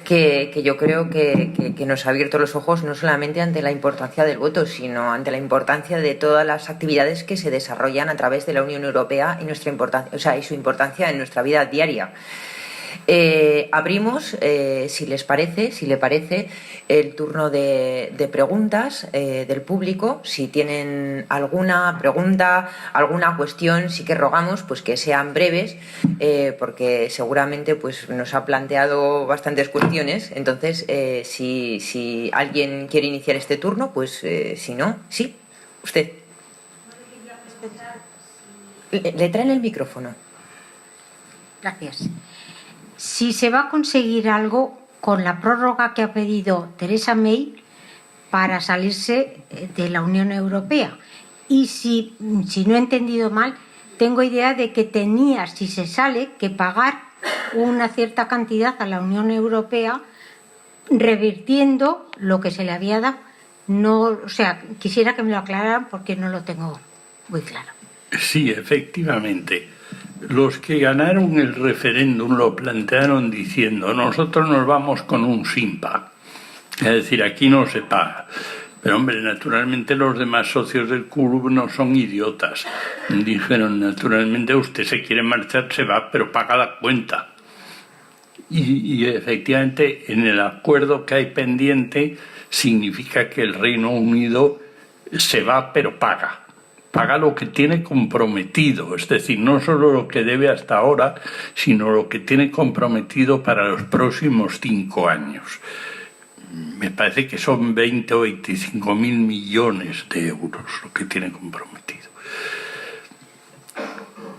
que yo creo que nos ha abierto los ojos no solamente ante la importancia del voto, sino ante la importancia de todas las actividades que se desarrollan a través de la Unión Europea y nuestra importancia, y su importancia en nuestra vida diaria. Abrimos, si le parece, el turno de preguntas del público. Si tienen alguna pregunta, alguna cuestión, sí que rogamos pues que sean breves, porque seguramente pues nos ha planteado bastantes cuestiones. Entonces, si alguien quiere iniciar este turno, pues si no, sí, usted. Le traen el micrófono. Gracias. Si se va a conseguir algo con la prórroga que ha pedido Theresa May para salirse de la Unión Europea. Y si no he entendido mal, tengo idea de que tenía, si se sale, que pagar una cierta cantidad a la Unión Europea revirtiendo lo que se le había dado. No, o sea, quisiera que me lo aclararan porque no lo tengo muy claro. Sí, efectivamente. Los que ganaron el referéndum lo plantearon diciendo nosotros nos vamos con un SIMPA, es decir, aquí no se paga. Pero hombre, naturalmente los demás socios del club no son idiotas. Dijeron, naturalmente usted se quiere marchar, se va, pero paga la cuenta. Y efectivamente en el acuerdo que hay pendiente significa que el Reino Unido se va, pero paga lo que tiene comprometido, es decir, no solo lo que debe hasta ahora, sino lo que tiene comprometido para los próximos 5 años. Me parece que son 20 o 25 mil millones de euros lo que tiene comprometido.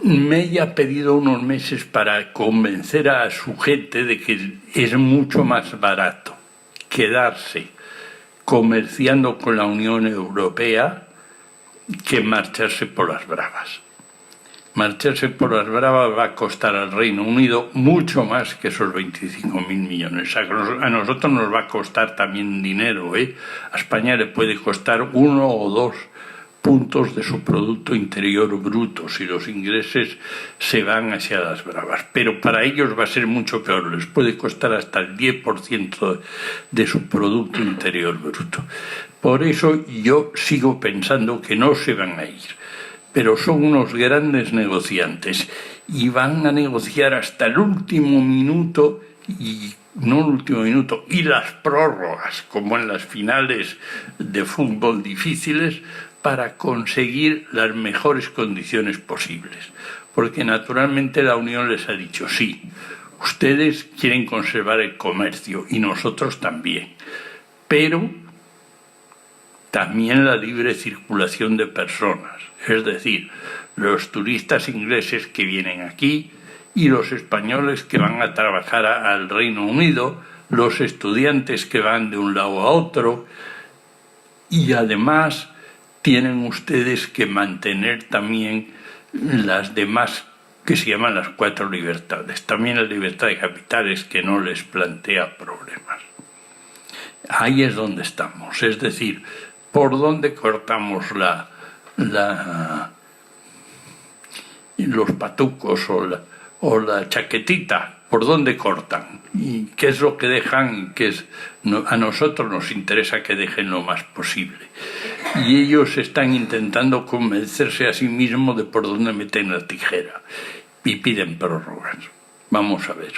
May ha pedido unos meses para convencer a su gente de que es mucho más barato quedarse comerciando con la Unión Europea que marcharse por las bravas. Marcharse por las bravas va a costar al Reino Unido mucho más que esos 25.000 millones. A nosotros nos va a costar también dinero, ¿eh? A España le puede costar 1 o 2 puntos de su Producto Interior Bruto si los ingleses se van hacia las bravas. Pero para ellos va a ser mucho peor, les puede costar hasta el 10% de su Producto Interior Bruto. Por eso yo sigo pensando que no se van a ir. Pero son unos grandes negociantes y van a negociar hasta el último minuto y no el último minuto, y las prórrogas, como en las finales de fútbol difíciles, para conseguir las mejores condiciones posibles. Porque naturalmente la Unión les ha dicho, sí, ustedes quieren conservar el comercio y nosotros también, pero también la libre circulación de personas, es decir, los turistas ingleses que vienen aquí y los españoles que van a trabajar al Reino Unido, los estudiantes que van de un lado a otro, y además tienen ustedes que mantener también las demás que se llaman las 4 libertades, también la libertad de capitales que no les plantea problemas. Ahí es donde estamos, es decir, ¿por dónde cortamos los patucos o la chaquetita? ¿Por dónde cortan? ¿Y qué es lo que dejan? A nosotros nos interesa que dejen lo más posible. Y ellos están intentando convencerse a sí mismos de por dónde meten la tijera. Y piden prórrogas. Vamos a ver.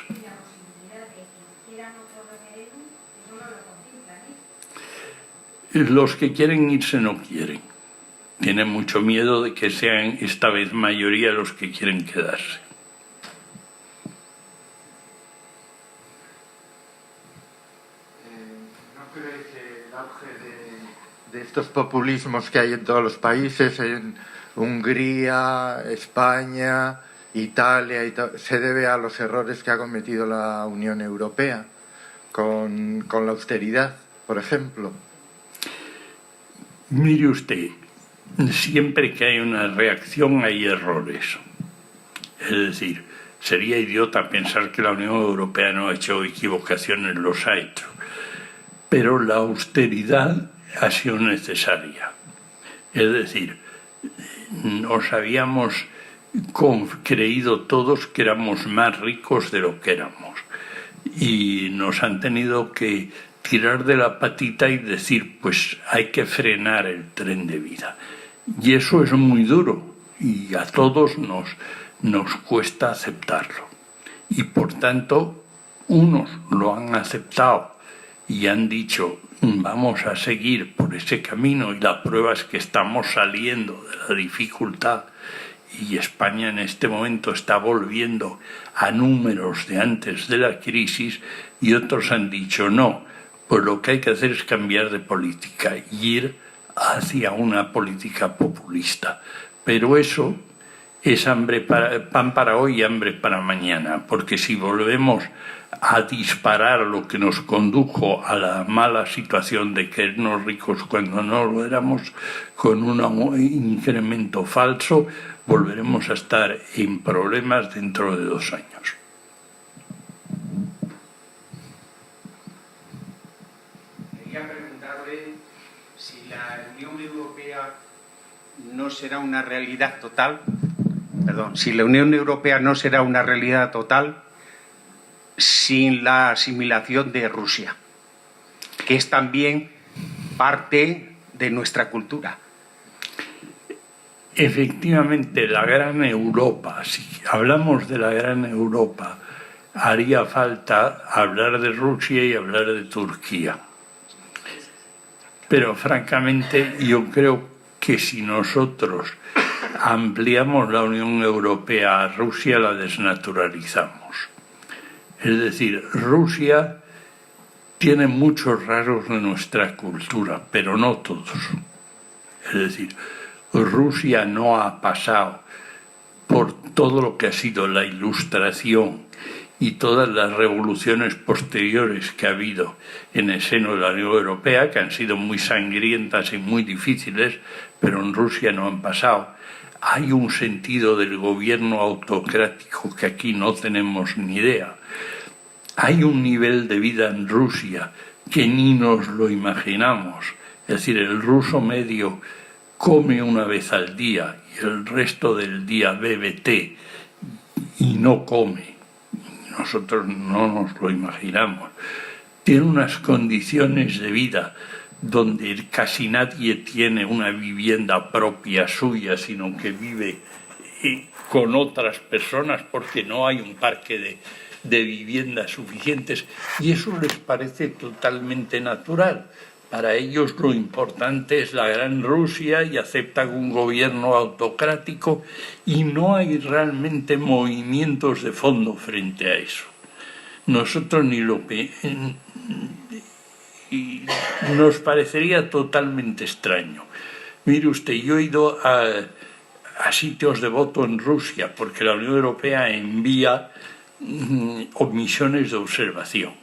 Los que quieren irse no quieren. Tienen mucho miedo de que sean esta vez mayoría los que quieren quedarse. ¿No cree que el auge de estos populismos que hay en todos los países, en Hungría, España, Italia, se debe a los errores que ha cometido la Unión Europea con la austeridad, por ejemplo? Mire usted, siempre que hay una reacción hay errores. Es decir, sería idiota pensar que la Unión Europea no ha hecho equivocaciones, los ha hecho. Pero la austeridad ha sido necesaria. Es decir, nos habíamos creído todos que éramos más ricos de lo que éramos. Y nos han tenido que tirar de la patita y decir, pues hay que frenar el tren de vida. Y eso es muy duro y a todos nos cuesta aceptarlo. Y por tanto, unos lo han aceptado y han dicho, vamos a seguir por ese camino, y la prueba es que estamos saliendo de la dificultad y España en este momento está volviendo a números de antes de la crisis, y otros han dicho, no, pues lo que hay que hacer es cambiar de política y ir hacia una política populista. Pero eso es pan para hoy y hambre para mañana, porque si volvemos a disparar lo que nos condujo a la mala situación de querernos ricos cuando no lo éramos, con un incremento falso, volveremos a estar en problemas dentro de 2 años. Quería preguntarle si la Unión Europea no será una realidad total, si la Unión Europea no será una realidad total sin la asimilación de Rusia, que es también parte de nuestra cultura. Efectivamente, la gran Europa, si hablamos de la gran Europa, haría falta hablar de Rusia y hablar de Turquía. Pero francamente yo creo que si nosotros ampliamos la Unión Europea a Rusia, la desnaturalizamos. Es decir, Rusia tiene muchos rasgos de nuestra cultura, pero no todos. Es decir, Rusia no ha pasado por todo lo que ha sido la Ilustración y todas las revoluciones posteriores que ha habido en el seno de la Unión Europea, que han sido muy sangrientas y muy difíciles, pero en Rusia no han pasado. Hay un sentido del gobierno autocrático que aquí no tenemos ni idea. Hay un nivel de vida en Rusia que ni nos lo imaginamos. Es decir, el ruso medio come una vez al día y el resto del día bebe té y no come. Nosotros no nos lo imaginamos. Tiene unas condiciones de vida donde casi nadie tiene una vivienda propia suya, sino que vive con otras personas porque no hay un parque de viviendas suficientes, y eso les parece totalmente natural. Para ellos lo importante es la gran Rusia y aceptan un gobierno autocrático y no hay realmente movimientos de fondo frente a eso. Nosotros y nos parecería totalmente extraño. Mire usted, yo he ido a sitios de voto en Rusia porque la Unión Europea envía misiones de observación.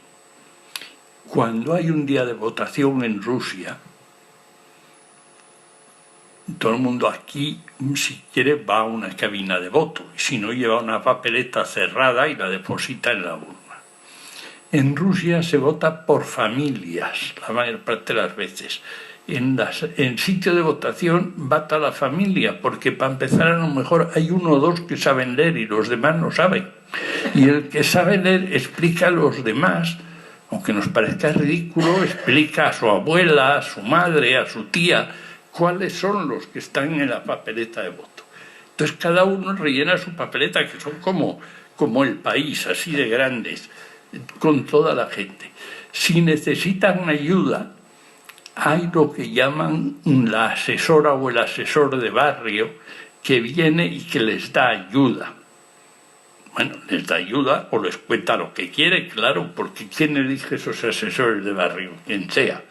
Cuando hay un día de votación en Rusia, todo el mundo aquí, si quiere, va a una cabina de voto, y si no, lleva una papeleta cerrada y la deposita en la urna. En Rusia se vota por familias, la mayor parte de las veces. En sitio de votación vota la familia, porque para empezar a lo mejor hay uno o dos que saben leer y los demás no saben. Y el que sabe leer explica a los demás, aunque nos parezca ridículo, explica a su abuela, a su madre, a su tía, cuáles son los que están en la papeleta de voto. Entonces cada uno rellena su papeleta, que son como el país, así de grandes, con toda la gente. Si necesitan ayuda, hay lo que llaman la asesora o el asesor de barrio que viene y que les da ayuda. Bueno, les da ayuda o les cuenta lo que quiere, claro, porque ¿quién elige esos asesores de barrio? Quien sea.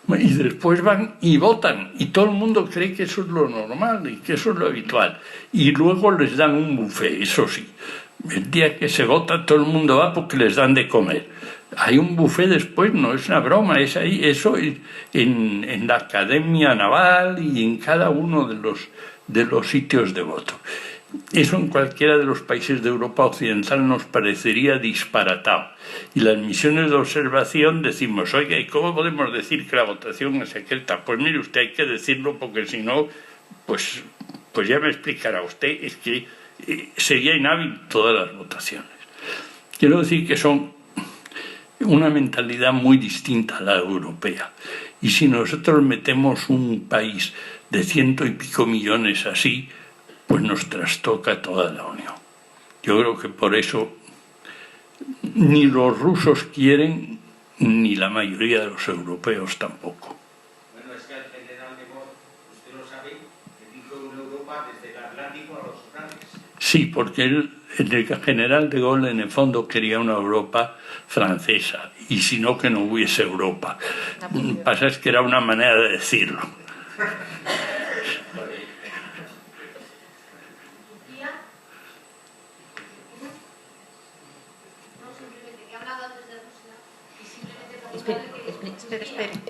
Y después van y votan, y todo el mundo cree que eso es lo normal y que eso es lo habitual. Y luego les dan un buffet, eso sí. El día que se vota todo el mundo va porque les dan de comer. Hay un buffet después, no es una broma, es ahí, eso en la Academia Naval y en cada uno de los sitios de voto. Eso en cualquiera de los países de Europa Occidental nos parecería disparatado. Y las misiones de observación decimos, oiga, ¿y cómo podemos decir que la votación es secreta? Pues mire usted, hay que decirlo porque si no, pues ya me explicará usted, es que sería inhábil todas las votaciones. Quiero decir que son una mentalidad muy distinta a la europea. Y si nosotros metemos un país de 100 y pico millones así, pues nos trastoca toda la Unión. Yo creo que por eso ni los rusos quieren, ni la mayoría de los europeos tampoco. Bueno, es que el general de Gaulle, usted lo sabe, que dijo una Europa desde el Atlántico a los Urales. Sí, porque el general de Gaulle en el fondo quería una Europa francesa, y si no, que no hubiese Europa. Lo que pasa es que era una manera de decirlo.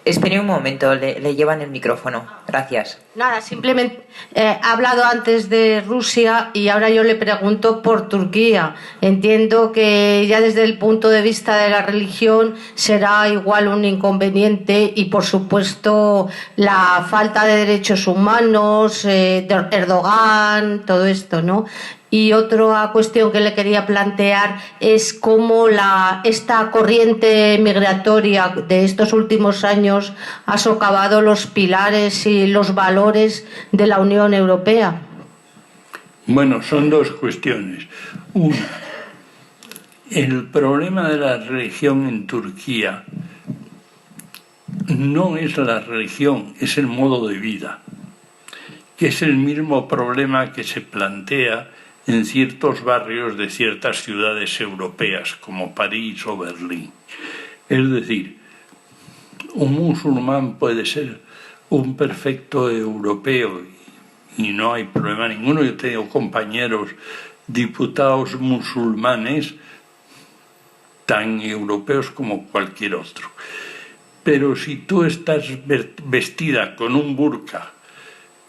Espere un momento, le llevan el micrófono. Gracias. Nada, simplemente ha hablado antes de Rusia y ahora yo le pregunto por Turquía. Entiendo que ya desde el punto de vista de la religión será igual un inconveniente y por supuesto la falta de derechos humanos, de Erdogan, todo esto, ¿no? Y otra cuestión que le quería plantear es cómo esta corriente migratoria de estos últimos años ha socavado los pilares y los valores de la Unión Europea. Bueno, son dos cuestiones. Una, el problema de la religión en Turquía no es la religión, es el modo de vida, que es el mismo problema que se plantea en ciertos barrios de ciertas ciudades europeas, como París o Berlín. Es decir, un musulmán puede ser un perfecto europeo y no hay problema ninguno. Yo tengo compañeros diputados musulmanes tan europeos como cualquier otro. Pero si tú estás vestida con un burka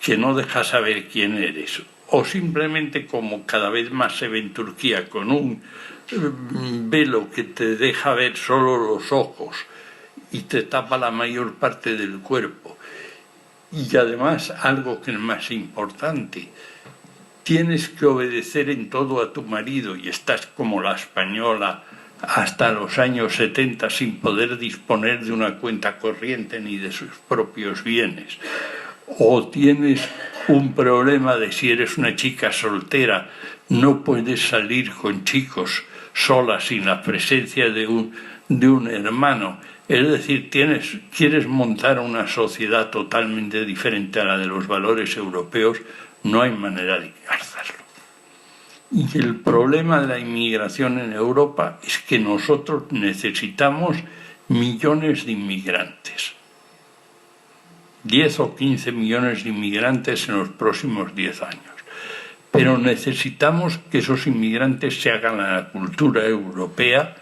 que no deja saber quién eres, o simplemente como cada vez más se ve en Turquía, con un velo que te deja ver solo los ojos y te tapa la mayor parte del cuerpo. Y además, algo que es más importante, tienes que obedecer en todo a tu marido y estás como la española hasta los años 70 sin poder disponer de una cuenta corriente ni de sus propios bienes. O tienes un problema de si eres una chica soltera, no puedes salir con chicos sola sin la presencia de un hermano. Es decir, quieres montar una sociedad totalmente diferente a la de los valores europeos, no hay manera de hacerlo. Y el problema de la inmigración en Europa es que nosotros necesitamos millones de inmigrantes. 10 o 15 millones de inmigrantes en los próximos 10 años. Pero necesitamos que esos inmigrantes se hagan a la cultura europea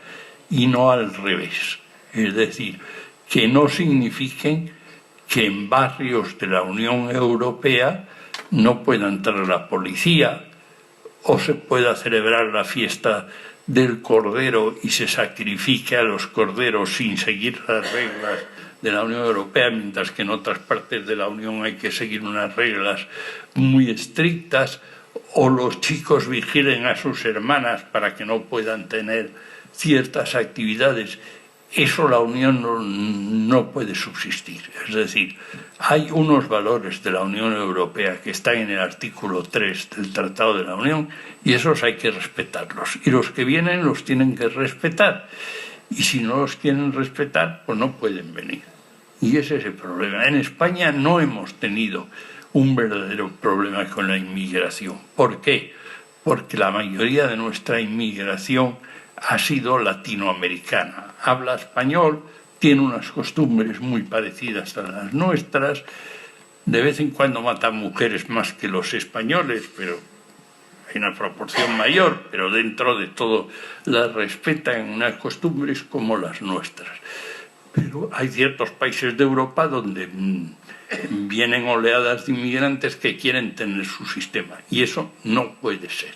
y no al revés. Es decir, que no signifiquen que en barrios de la Unión Europea no pueda entrar la policía o se pueda celebrar la fiesta del Cordero y se sacrifique a los corderos sin seguir las reglas de la Unión Europea, mientras que en otras partes de la Unión hay que seguir unas reglas muy estrictas, o los chicos vigilen a sus hermanas para que no puedan tener ciertas actividades. Eso la Unión no puede subsistir. Es decir, hay unos valores de la Unión Europea que están en el artículo 3 del Tratado de la Unión y esos hay que respetarlos. Y los que vienen los tienen que respetar. Y si no los quieren respetar, pues no pueden venir. Y ese es el problema. En España no hemos tenido un verdadero problema con la inmigración. ¿Por qué? Porque la mayoría de nuestra inmigración ha sido latinoamericana. Habla español, tiene unas costumbres muy parecidas a las nuestras, de vez en cuando matan mujeres más que los españoles, pero hay una proporción mayor, pero dentro de todo las respetan unas costumbres como las nuestras. Pero hay ciertos países de Europa donde vienen oleadas de inmigrantes que quieren tener su sistema, y eso no puede ser.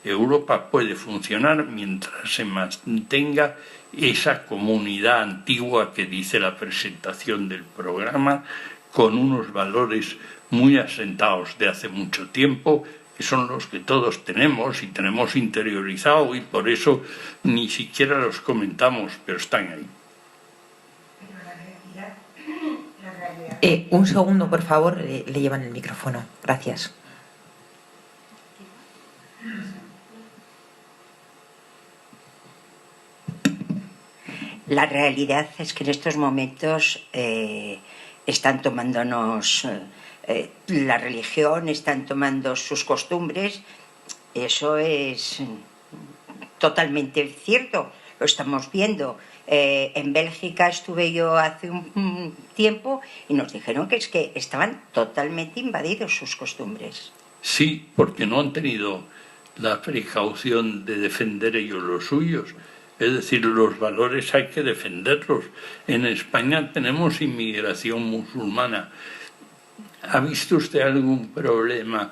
Europa puede funcionar mientras se mantenga esa comunidad antigua que dice la presentación del programa, con unos valores muy asentados de hace mucho tiempo, que son los que todos tenemos y tenemos interiorizado, y por eso ni siquiera los comentamos, pero están ahí. Un segundo, por favor, le llevan el micrófono. Gracias. La realidad es que en estos momentos están tomándonos la religión, están tomando sus costumbres. Eso es totalmente cierto, lo estamos viendo. En Bélgica estuve yo hace un tiempo y nos dijeron que es que estaban totalmente invadidos sus costumbres. Sí, porque no han tenido la precaución de defender ellos los suyos. Es decir, los valores hay que defenderlos. En España tenemos inmigración musulmana. ¿Ha visto usted algún problema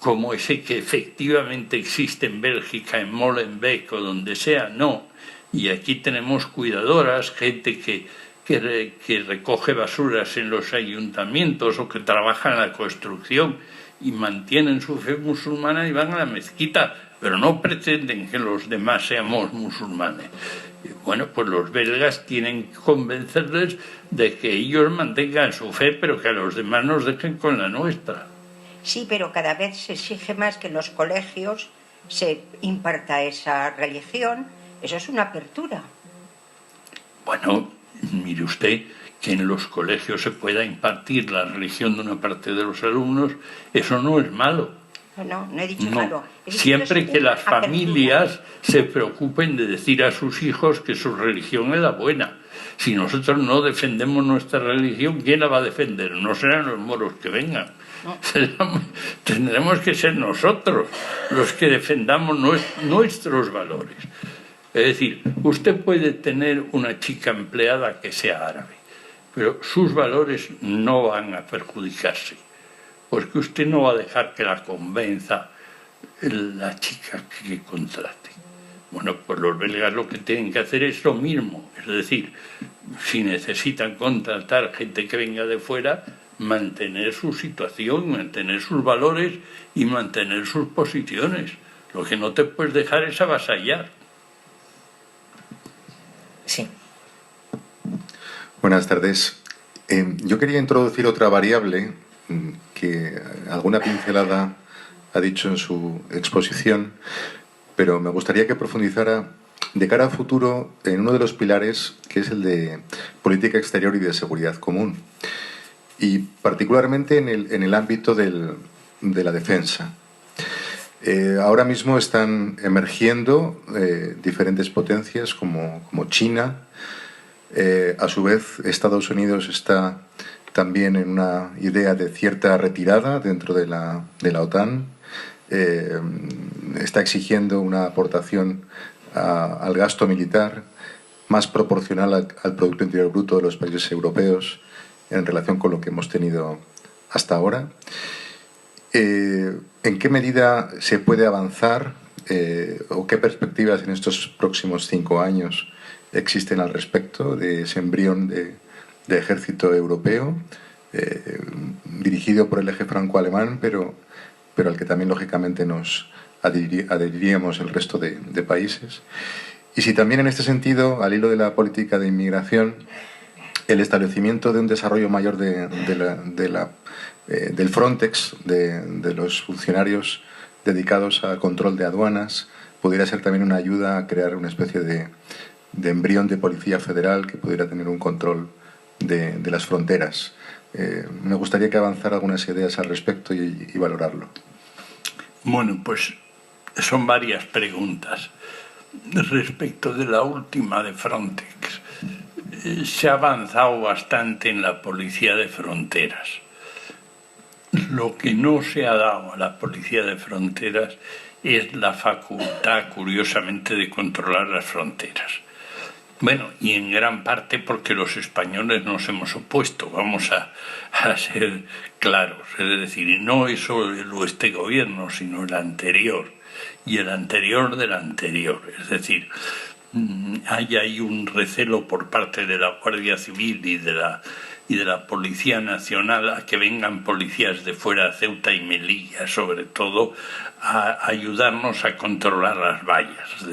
como ese que efectivamente existe en Bélgica, en Molenbeek o donde sea? No. Y aquí tenemos cuidadoras, gente que recoge basuras en los ayuntamientos o que trabaja en la construcción y mantienen su fe musulmana y van a la mezquita, pero no pretenden que los demás seamos musulmanes. Bueno, pues los belgas tienen que convencerles de que ellos mantengan su fe, pero que a los demás nos dejen con la nuestra. Sí, pero cada vez se exige más que en los colegios se imparta esa religión. Eso es una apertura. Bueno, mire usted, que en los colegios se pueda impartir la religión de una parte de los alumnos, eso no es malo. No he dicho malo. Siempre que las familias se preocupen de decir a sus hijos que su religión es la buena. Si nosotros no defendemos nuestra religión, ¿quién la va a defender? No serán los moros que vengan. No. Tendremos que ser nosotros los que defendamos nuestros valores. Es decir, usted puede tener una chica empleada que sea árabe, pero sus valores no van a perjudicarse, Pues que usted no va a dejar que la convenza la chica que contrate. Bueno, pues los belgas lo que tienen que hacer es lo mismo. Es decir, si necesitan contratar gente que venga de fuera, mantener su situación, mantener sus valores y mantener sus posiciones. Lo que no te puedes dejar es avasallar. Sí. Buenas tardes. Yo quería introducir otra variable que alguna pincelada ha dicho en su exposición, pero me gustaría que profundizara de cara a futuro en uno de los pilares, que es el de política exterior y de seguridad común, y particularmente en el ámbito de la defensa. Ahora mismo están emergiendo diferentes potencias como China. A su vez, Estados Unidos está también en una idea de cierta retirada dentro de la OTAN. Está exigiendo una aportación al gasto militar más proporcional al Producto Interior Bruto de los países europeos en relación con lo que hemos tenido hasta ahora. ¿En qué medida se puede avanzar o qué perspectivas en estos próximos 5 años existen al respecto de ese embrión de ejército europeo dirigido por el eje franco-alemán, pero al que también lógicamente nos adheriríamos el resto de países? Y si también en este sentido, al hilo de la política de inmigración, el establecimiento de un desarrollo mayor del Frontex, de los funcionarios dedicados al control de aduanas, pudiera ser también una ayuda a crear una especie de embrión de policía federal que pudiera tener un control de las fronteras. Me gustaría que avanzara algunas ideas al respecto y valorarlo. Bueno, pues son varias preguntas. Respecto de la última de Frontex, se ha avanzado bastante en la policía de fronteras. Lo que no se ha dado a la policía de fronteras es la facultad, curiosamente, de controlar las fronteras. Bueno, y en gran parte porque los españoles nos hemos opuesto, vamos a ser claros. Es decir, y no es solo este gobierno, sino el anterior, y el anterior del anterior. Es decir, hay ahí un recelo por parte de la Guardia Civil y de la Policía Nacional a que vengan policías de fuera, Ceuta y Melilla, sobre todo, a ayudarnos a controlar las vallas.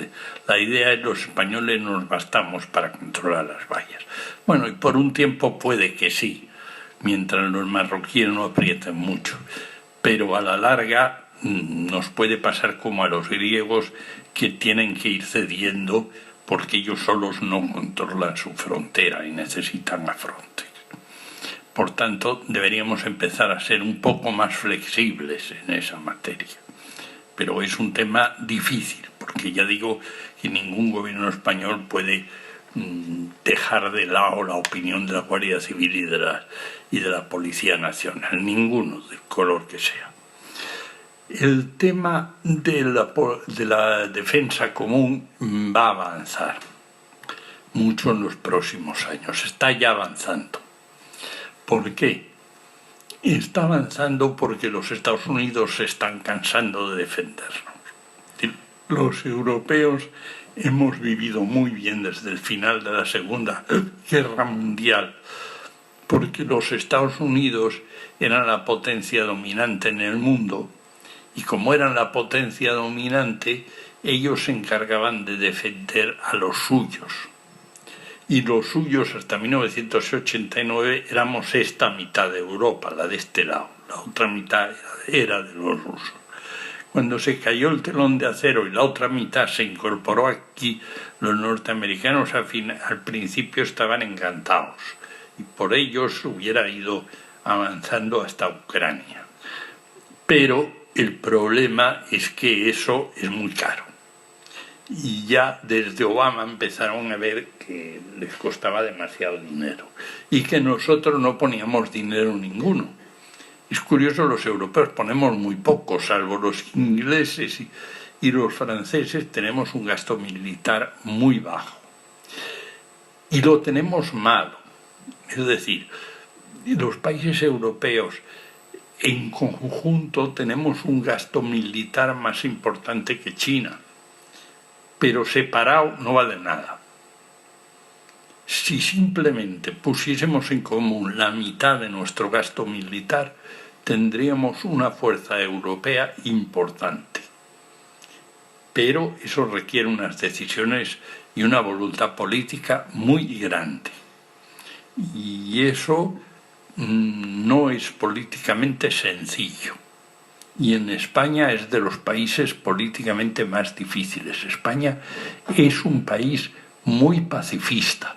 La idea es que los españoles nos bastamos para controlar las vallas. Bueno, y por un tiempo puede que sí, mientras los marroquíes no aprieten mucho, pero a la larga nos puede pasar como a los griegos, que tienen que ir cediendo porque ellos solos no controlan su frontera y necesitan a Frontex. Por tanto, deberíamos empezar a ser un poco más flexibles en esa materia. Pero es un tema difícil, porque ya digo que ningún gobierno español puede dejar de lado la opinión de la Guardia Civil y de la Policía Nacional, ninguno, del color que sea. El tema de la defensa común va a avanzar mucho en los próximos años, está ya avanzando. ¿Por qué? Está avanzando porque los Estados Unidos se están cansando de defendernos. Los europeos hemos vivido muy bien desde el final de la Segunda Guerra Mundial, porque los Estados Unidos eran la potencia dominante en el mundo, y como eran la potencia dominante, ellos se encargaban de defender a los suyos. Y los suyos hasta 1989 éramos esta mitad de Europa, la de este lado. La otra mitad era de los rusos. Cuando se cayó el telón de acero y la otra mitad se incorporó aquí, los norteamericanos al principio estaban encantados y por ellos hubiera ido avanzando hasta Ucrania. Pero el problema es que eso es muy caro. Y ya desde Obama empezaron a ver que les costaba demasiado dinero y que nosotros no poníamos dinero ninguno. Es curioso, los europeos ponemos muy poco, salvo los ingleses y los franceses tenemos un gasto militar muy bajo. Y lo tenemos malo. Es decir, los países europeos en conjunto tenemos un gasto militar más importante que China, pero separado no vale nada. Si simplemente pusiésemos en común la mitad de nuestro gasto militar, tendríamos una fuerza europea importante. Pero eso requiere unas decisiones y una voluntad política muy grande. Y eso no es políticamente sencillo. Y en España es de los países políticamente más difíciles. España es un país muy pacifista.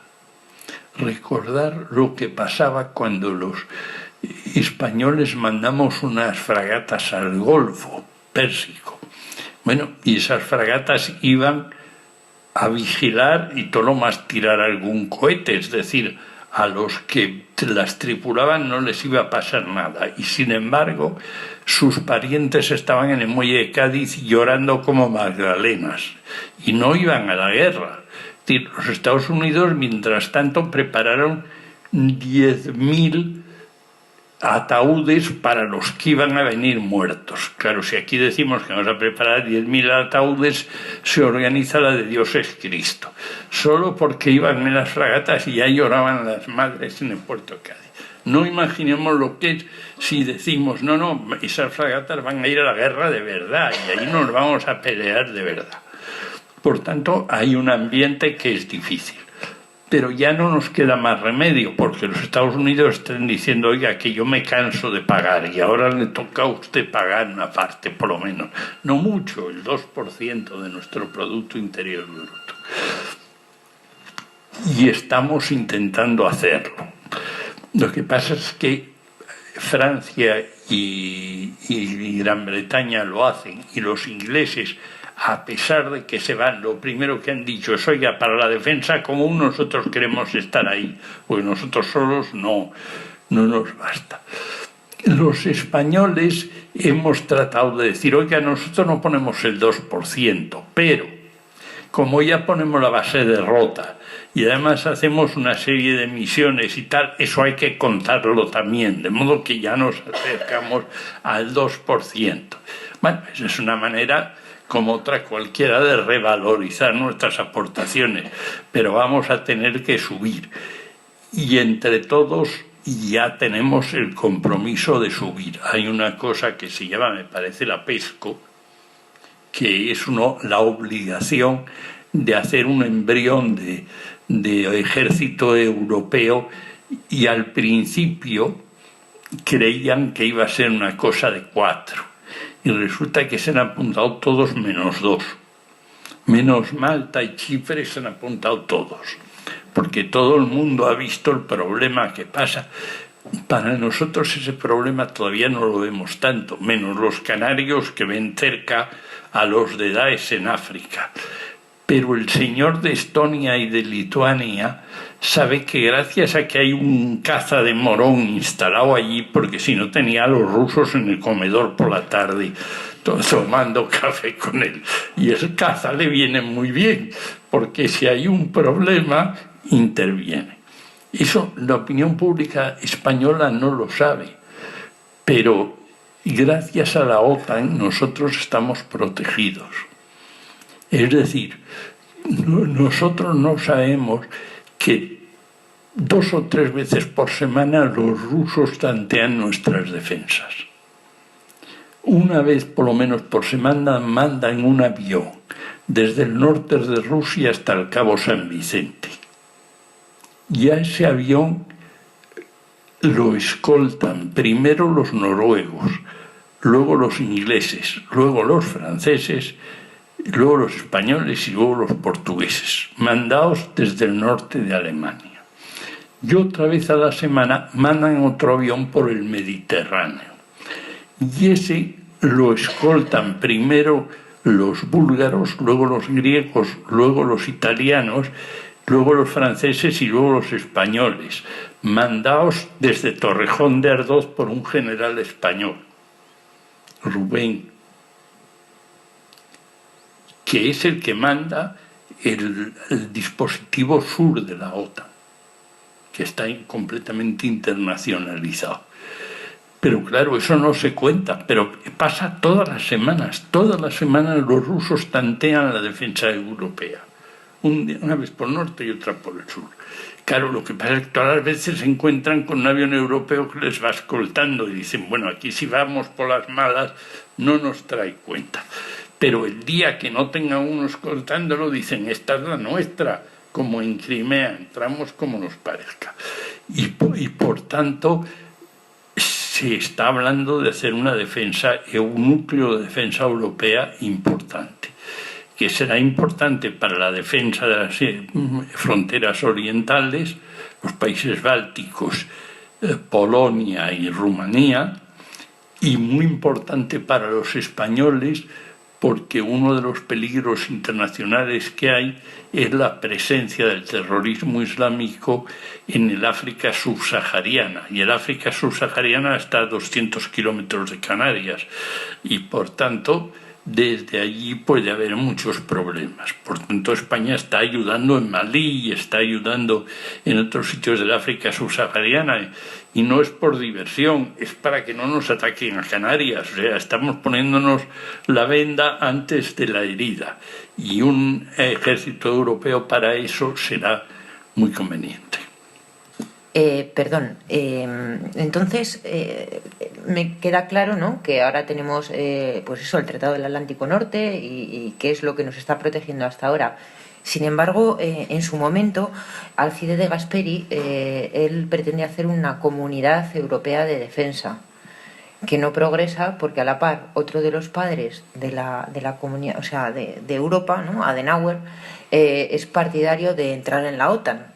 Recordar lo que pasaba cuando los españoles mandamos unas fragatas al Golfo Pérsico. Bueno, y esas fragatas iban a vigilar y todo lo más tirar algún cohete, es decir, a los que las tripulaban no les iba a pasar nada. Y sin embargo, sus parientes estaban en el muelle de Cádiz llorando como magdalenas y no iban a la guerra. Es decir, los Estados Unidos, mientras tanto, prepararon 10.000 ataúdes para los que iban a venir muertos. Claro, si aquí decimos que vamos a preparar 10.000 ataúdes, se organiza la de Dios es Cristo. Solo porque iban en las fragatas y ya lloraban las madres en el puerto de Cádiz. No imaginemos lo que es si decimos, no, esas fragatas van a ir a la guerra de verdad y ahí nos vamos a pelear de verdad. Por tanto, hay un ambiente que es difícil. Pero ya no nos queda más remedio, porque los Estados Unidos están diciendo, oiga, que yo me canso de pagar y ahora le toca a usted pagar una parte, por lo menos. No mucho, el 2% de nuestro Producto Interior Bruto. Y estamos intentando hacerlo. Lo que pasa es que Francia y Gran Bretaña lo hacen, y los ingleses, a pesar de que se van, lo primero que han dicho es, oiga, para la defensa común nosotros queremos estar ahí, porque nosotros solos no nos basta. Los españoles hemos tratado de decir, oiga, nosotros no ponemos el 2%, pero como ya ponemos la base de Rota y además hacemos una serie de misiones y tal, eso hay que contarlo también, de modo que ya nos acercamos al 2%. Bueno, esa es una manera como otra cualquiera de revalorizar nuestras aportaciones, pero vamos a tener que subir. Y entre todos ya tenemos el compromiso de subir. Hay una cosa que se llama, me parece, la PESCO, que es la obligación de hacer un embrión de ejército europeo, y al principio creían que iba a ser una cosa de 4. Y resulta que se han apuntado todos menos 2. Menos Malta y Chipre se han apuntado todos. Porque todo el mundo ha visto el problema que pasa. Para nosotros ese problema todavía no lo vemos tanto, menos los canarios que ven cerca a los de Daesh en África. Pero el señor de Estonia y de Lituania sabe que gracias a que hay un caza de morón instalado allí, porque si no tenía a los rusos en el comedor por la tarde tomando café con él, y el caza le viene muy bien, porque si hay un problema interviene. Eso la opinión pública española no lo sabe, pero gracias a la OTAN nosotros estamos protegidos. Es decir, nosotros no sabemos que 2 o 3 veces por semana los rusos tantean nuestras defensas. Una vez por lo menos por semana mandan un avión desde el norte de Rusia hasta el Cabo San Vicente. Y a ese avión lo escoltan primero los noruegos, luego los ingleses, luego los franceses, luego los españoles y luego los portugueses, mandados desde el norte de Alemania. Y otra vez a la semana mandan otro avión por el Mediterráneo. Y ese lo escoltan primero los búlgaros, luego los griegos, luego los italianos, luego los franceses y luego los españoles, mandados desde Torrejón de Ardoz por un general español, Rubén, que es el que manda el dispositivo sur de la OTAN, que está completamente internacionalizado. Pero claro, eso no se cuenta, pero pasa todas las semanas los rusos tantean la defensa europea, una vez por el norte y otra por el sur. Claro, lo que pasa es que todas las veces se encuentran con un avión europeo que les va escoltando y dicen, bueno, aquí si vamos por las malas no nos trae cuenta. Pero el día que no tenga uno escoltándolo dicen, esta es la nuestra, como en Crimea, entramos como nos parezca. Y por tanto se está hablando de hacer una defensa, un núcleo de defensa europea importante, que será importante para la defensa de las fronteras orientales, los países bálticos, Polonia y Rumanía, y muy importante para los españoles, porque uno de los peligros internacionales que hay es la presencia del terrorismo islámico en el África subsahariana. Y el África subsahariana está a 200 kilómetros de Canarias y, por tanto, desde allí puede haber muchos problemas. Por tanto, España está ayudando en Malí y está ayudando en otros sitios del África subsahariana. Y no es por diversión, es para que no nos ataquen a Canarias. O sea, estamos poniéndonos la venda antes de la herida. Y un ejército europeo para eso será muy conveniente. Entonces me queda claro, ¿no?, que ahora tenemos pues eso, el Tratado del Atlántico Norte y qué es lo que nos está protegiendo hasta ahora. Sin embargo, en su momento, Alcide de Gasperi, él pretende hacer una comunidad europea de defensa, que no progresa porque a la par otro de los padres de la comunidad, o sea, de Europa, ¿no?, Adenauer, es partidario de entrar en la OTAN.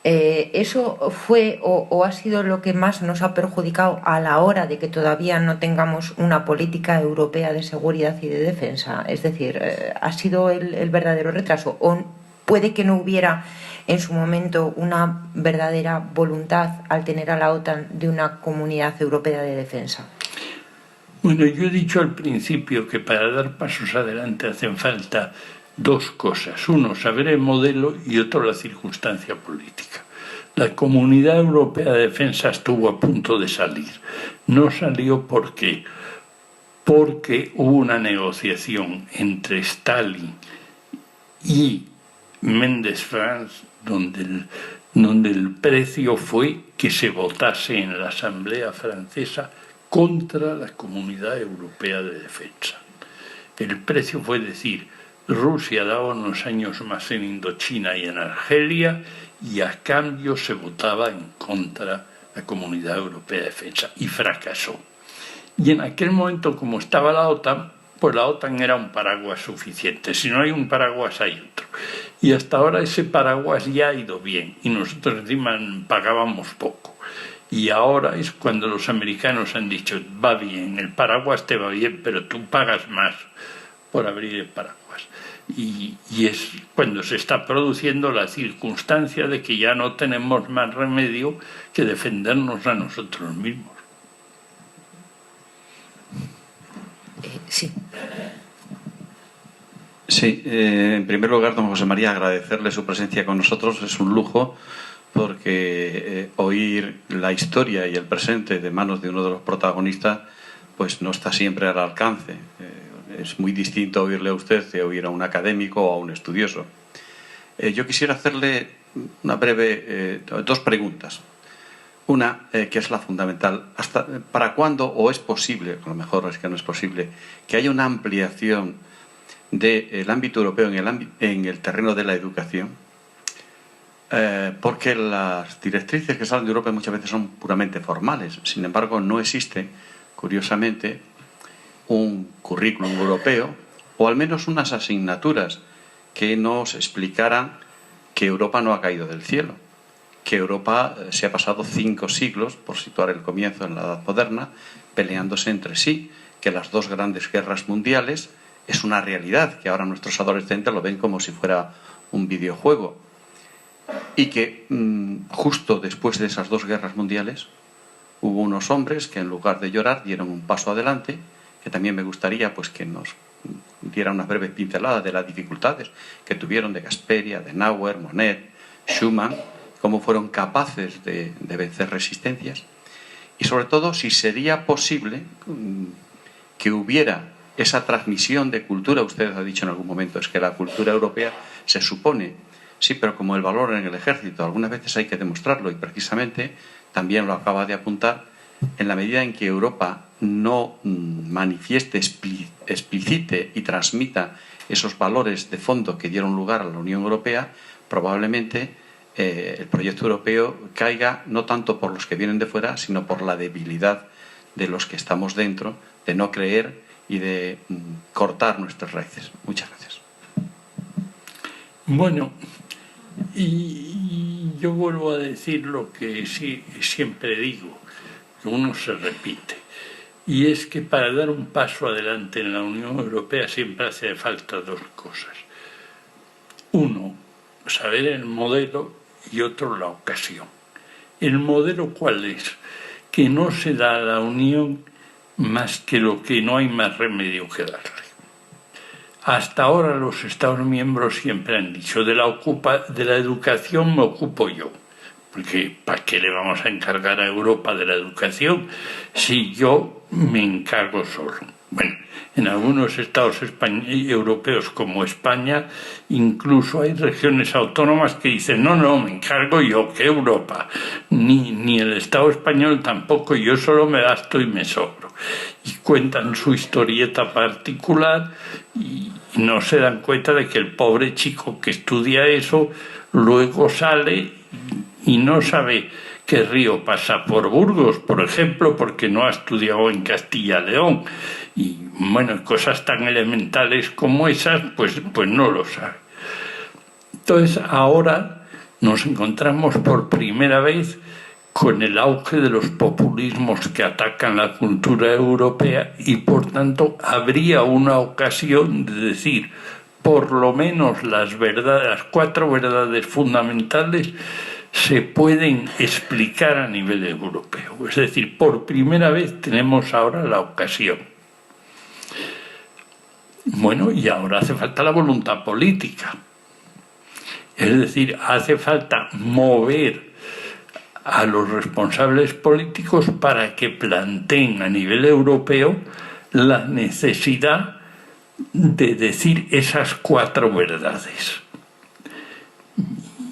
¿Eso fue o ha sido lo que más nos ha perjudicado a la hora de que todavía no tengamos una política europea de seguridad y de defensa? Es decir, ¿ha sido el verdadero retraso? ¿O puede que no hubiera en su momento una verdadera voluntad al tener a la OTAN de una comunidad europea de defensa? Bueno, yo he dicho al principio que para dar pasos adelante hacen falta dos cosas. Uno, saber el modelo y otro, la circunstancia política. La Comunidad Europea de Defensa estuvo a punto de salir. No salió porque hubo una negociación entre Stalin y Méndez-France donde el precio fue que se votase en la Asamblea Francesa contra la Comunidad Europea de Defensa. El precio fue decir, Rusia daba unos años más en Indochina y en Argelia y a cambio se votaba en contra de la Comunidad Europea de Defensa y fracasó. Y en aquel momento, como estaba la OTAN, pues la OTAN era un paraguas suficiente. Si no hay un paraguas, hay otro. Y hasta ahora ese paraguas ya ha ido bien y nosotros encima pagábamos poco. Y ahora es cuando los americanos han dicho, va bien, el paraguas te va bien, pero tú pagas más por abrir el paraguas. Y es cuando se está produciendo la circunstancia de que ya no tenemos más remedio que defendernos a nosotros mismos. Sí. Sí, en primer lugar, don José María, agradecerle su presencia con nosotros. Es un lujo porque oír la historia y el presente de manos de uno de los protagonistas pues no está siempre al alcance. Es muy distinto oírle a usted que oír a un académico o a un estudioso. Yo quisiera hacerle una breve, dos preguntas. Una, que es la fundamental. ¿Para cuándo, o es posible, a lo mejor es que no es posible, que haya una ampliación del ámbito europeo en el terreno de la educación? Porque las directrices que salen de Europa muchas veces son puramente formales. Sin embargo, no existe, curiosamente, un currículum europeo o al menos unas asignaturas que nos explicaran que Europa no ha caído del cielo, que Europa se ha pasado 5 siglos, por situar el comienzo en la Edad Moderna, peleándose entre sí, que las 2 grandes guerras mundiales es una realidad, que ahora nuestros adolescentes lo ven como si fuera un videojuego, y que justo después de esas 2 guerras mundiales hubo unos hombres que en lugar de llorar dieron un paso adelante, que también me gustaría pues que nos diera una breve pincelada de las dificultades que tuvieron de Gasperi, Adenauer, Monnet, Schuman, cómo fueron capaces de vencer resistencias. y sobre todo si sería posible que hubiera esa transmisión de cultura. Usted ha dicho en algún momento, es que la cultura europea se supone, sí, pero como el valor en el ejército, algunas veces hay que demostrarlo, y precisamente también lo acaba de apuntar, en la medida en que Europa no manifieste, explicite y transmita esos valores de fondo que dieron lugar a la Unión Europea, probablemente el proyecto europeo caiga no tanto por los que vienen de fuera, sino por la debilidad de los que estamos dentro, de no creer y de cortar nuestras raíces. Muchas gracias. Bueno, y yo vuelvo a decir lo que sí, siempre digo, que uno se repite, y es que para dar un paso adelante en la Unión Europea siempre hace falta dos cosas. Uno, saber el modelo, y otro, la ocasión. ¿El modelo cuál es? Que no se da a la Unión más que lo que no hay más remedio que darle. Hasta ahora los Estados miembros siempre han dicho de la educación me ocupo yo, porque ¿para qué le vamos a encargar a Europa de la educación si yo me encargo solo? Bueno, en algunos estados europeos como España incluso hay regiones autónomas que dicen no, me encargo yo, que Europa, ni el Estado español tampoco, yo solo me gasto y me sobro. Y cuentan su historieta particular y no se dan cuenta de que el pobre chico que estudia eso luego sale y no sabe qué río pasa por Burgos, por ejemplo, porque no ha estudiado en Castilla y León. Y bueno, cosas tan elementales como esas, pues no lo sabe. Entonces ahora nos encontramos por primera vez con el auge de los populismos que atacan la cultura europea y por tanto habría una ocasión de decir por lo menos las cuatro verdades fundamentales se pueden explicar a nivel europeo. Es decir, por primera vez tenemos ahora la ocasión. Bueno, y ahora hace falta la voluntad política. Es decir, hace falta mover a los responsables políticos para que planteen a nivel europeo la necesidad de decir esas cuatro verdades.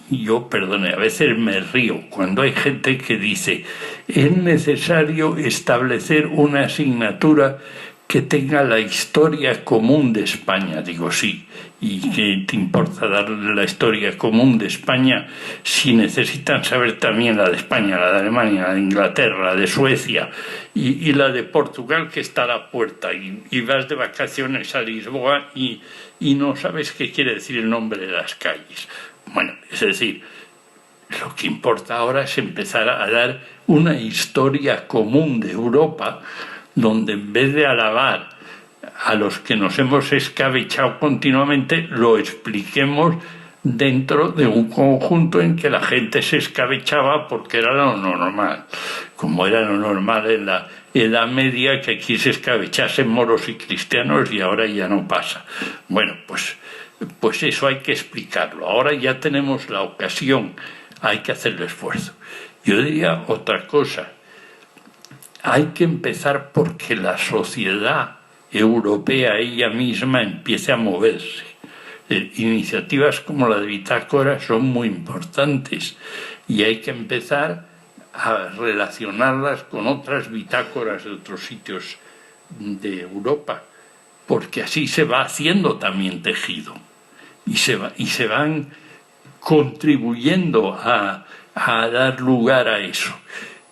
Yo, perdone, a veces me río cuando hay gente que dice es necesario establecer una asignatura que tenga la historia común de España. Digo, sí, ¿y qué te importa darle la historia común de España si necesitan saber también la de España, la de Alemania, la de Inglaterra, la de Suecia y la de Portugal que está a la puerta? Y vas de vacaciones a Lisboa y no sabes qué quiere decir el nombre de las calles. Bueno, es decir, lo que importa ahora es empezar a dar una historia común de Europa donde en vez de alabar a los que nos hemos escabechado continuamente, lo expliquemos dentro de un conjunto en que la gente se escabechaba porque era lo normal, como era lo normal en la Edad Media, que aquí se escabechasen moros y cristianos y ahora ya no pasa. Bueno, pues eso hay que explicarlo. Ahora ya tenemos la ocasión, hay que hacer el esfuerzo. Yo diría otra cosa. Hay que empezar porque la sociedad europea ella misma empiece a moverse. Iniciativas como la de Bitácora son muy importantes y hay que empezar a relacionarlas con otras bitácoras de otros sitios de Europa, porque así se va haciendo también tejido y se van contribuyendo a dar lugar a eso.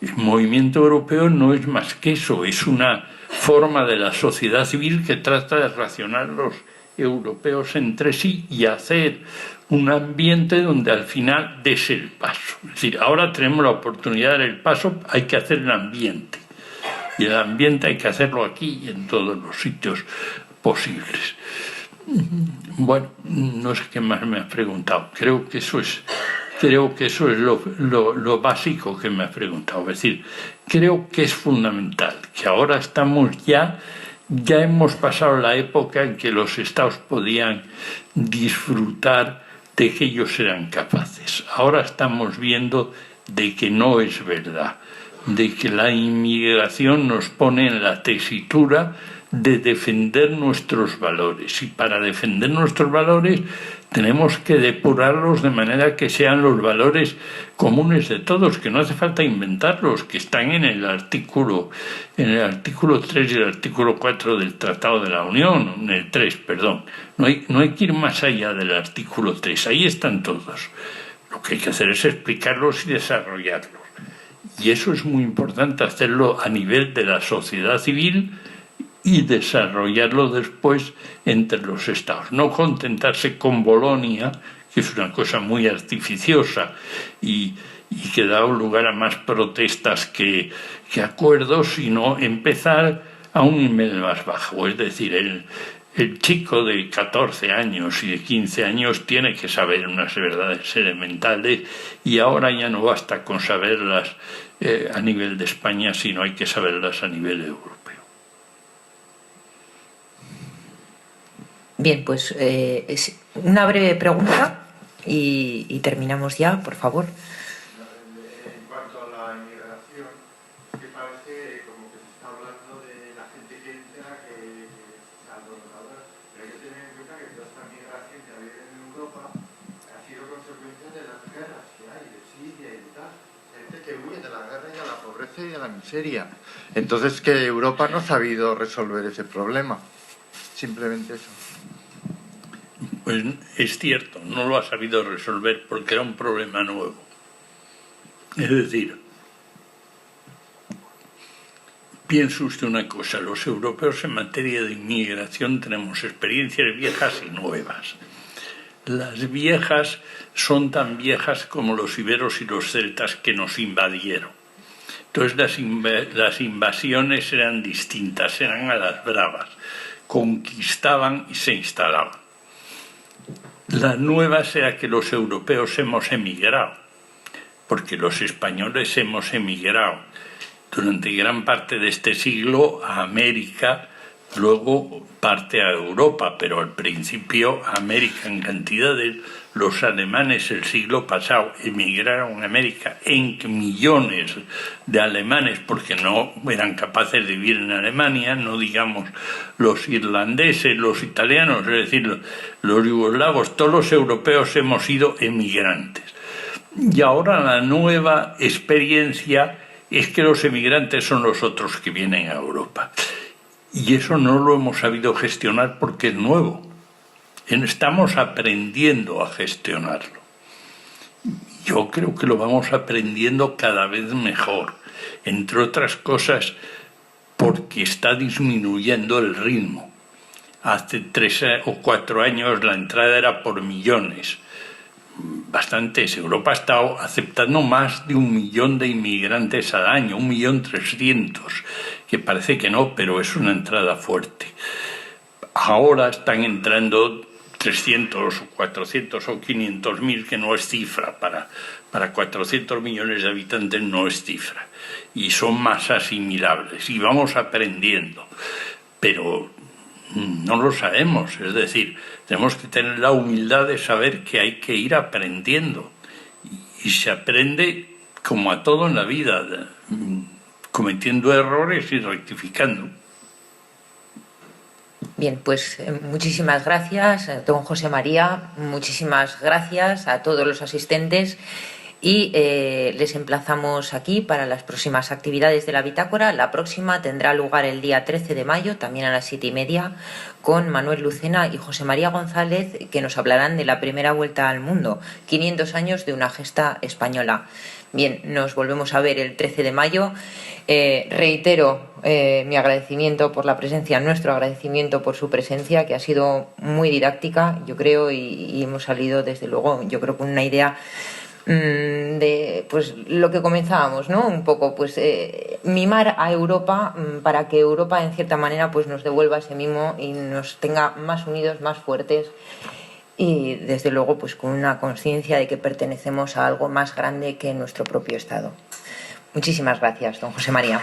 El movimiento europeo no es más que eso, es una forma de la sociedad civil que trata de relacionar los europeos entre sí y hacer un ambiente donde al final des el paso. Es decir, ahora tenemos la oportunidad de dar el paso, hay que hacer el ambiente. Y el ambiente hay que hacerlo aquí y en todos los sitios posibles. Bueno, no sé qué más me has preguntado. Creo que eso es lo básico que me has preguntado. Es decir, creo que es fundamental, que ahora estamos ya hemos pasado la época en que los estados podían disfrutar de que ellos eran capaces. Ahora estamos viendo de que no es verdad. de que la inmigración nos pone en la tesitura de defender nuestros valores. Y para defender nuestros valores tenemos que depurarlos de manera que sean los valores comunes de todos, que no hace falta inventarlos, que están en el artículo 3 y el artículo 4 del Tratado de la Unión, en el 3, perdón. No hay que ir más allá del artículo 3, ahí están todos. Lo que hay que hacer es explicarlos y desarrollarlos. Y eso es muy importante, hacerlo a nivel de la sociedad civil y desarrollarlo después entre los estados. No contentarse con Bolonia, que es una cosa muy artificiosa y que da lugar a más protestas que acuerdos, sino empezar a un nivel más bajo. Es decir, el chico de 14 años y de 15 años tiene que saber unas verdades elementales, y ahora ya no basta con saberlas a nivel de España, sino hay que saberlas a nivel europeo. Bien, pues una breve pregunta y terminamos ya, por favor. En cuanto a la inmigración, que parece como que se está hablando de la gente que entra, que es alborotadora, pero hay que tener en cuenta que toda esta migración que ha habido en Europa ha sido consecuencia de las guerras que hay, de Siria y tal. Gente que huye de la guerra y de la pobreza y de la miseria. Entonces, que Europa no ha sabido resolver ese problema. Simplemente eso. Pues es cierto, no lo ha sabido resolver porque era un problema nuevo. Es decir, piense usted una cosa, los europeos en materia de inmigración tenemos experiencias viejas y nuevas. Las viejas son tan viejas como los iberos y los celtas que nos invadieron. Entonces las invasiones eran distintas, eran a las bravas, conquistaban y se instalaban. La nueva será que los europeos hemos emigrado, porque los españoles hemos emigrado durante gran parte de este siglo a América, luego parte a Europa, pero al principio a América en cantidades. Los alemanes el siglo pasado emigraron a América en millones de alemanes porque no eran capaces de vivir en Alemania, no digamos los irlandeses, los italianos, es decir, los yugoslavos, todos los europeos hemos sido emigrantes. Y ahora la nueva experiencia es que los emigrantes son los otros que vienen a Europa. Y eso no lo hemos sabido gestionar porque es nuevo. Estamos aprendiendo a gestionarlo. Yo creo que lo vamos aprendiendo cada vez mejor, entre otras cosas porque está disminuyendo el ritmo. Hace 3 o 4 años la entrada era por millones, bastantes. Europa ha estado aceptando más de 1 millón de inmigrantes al año, 1.300.000, que parece que no, pero es una entrada fuerte. Ahora están entrando 300 o 400 o 500.000, que no es cifra, para 400 millones de habitantes no es cifra, y son más asimilables, y vamos aprendiendo, pero no lo sabemos, es decir, tenemos que tener la humildad de saber que hay que ir aprendiendo, y se aprende como a todo en la vida, cometiendo errores y rectificando. Bien, pues muchísimas gracias, don José María, muchísimas gracias a todos los asistentes y les emplazamos aquí para las próximas actividades de la Bitácora. La próxima tendrá lugar el día 13 de mayo, también a las 7:30, con Manuel Lucena y José María González, que nos hablarán de la primera vuelta al mundo, 500 años de una gesta española. Bien, nos volvemos a ver el 13 de mayo. Reitero mi agradecimiento por la presencia, nuestro agradecimiento por su presencia, que ha sido muy didáctica, yo creo, y hemos salido, desde luego, yo creo, con una idea de pues lo que comenzábamos, ¿no? Un poco, pues mimar a Europa para que Europa, en cierta manera, pues nos devuelva ese mimo y nos tenga más unidos, más fuertes. Y desde luego pues con una conciencia de que pertenecemos a algo más grande que nuestro propio Estado. Muchísimas gracias, don José María.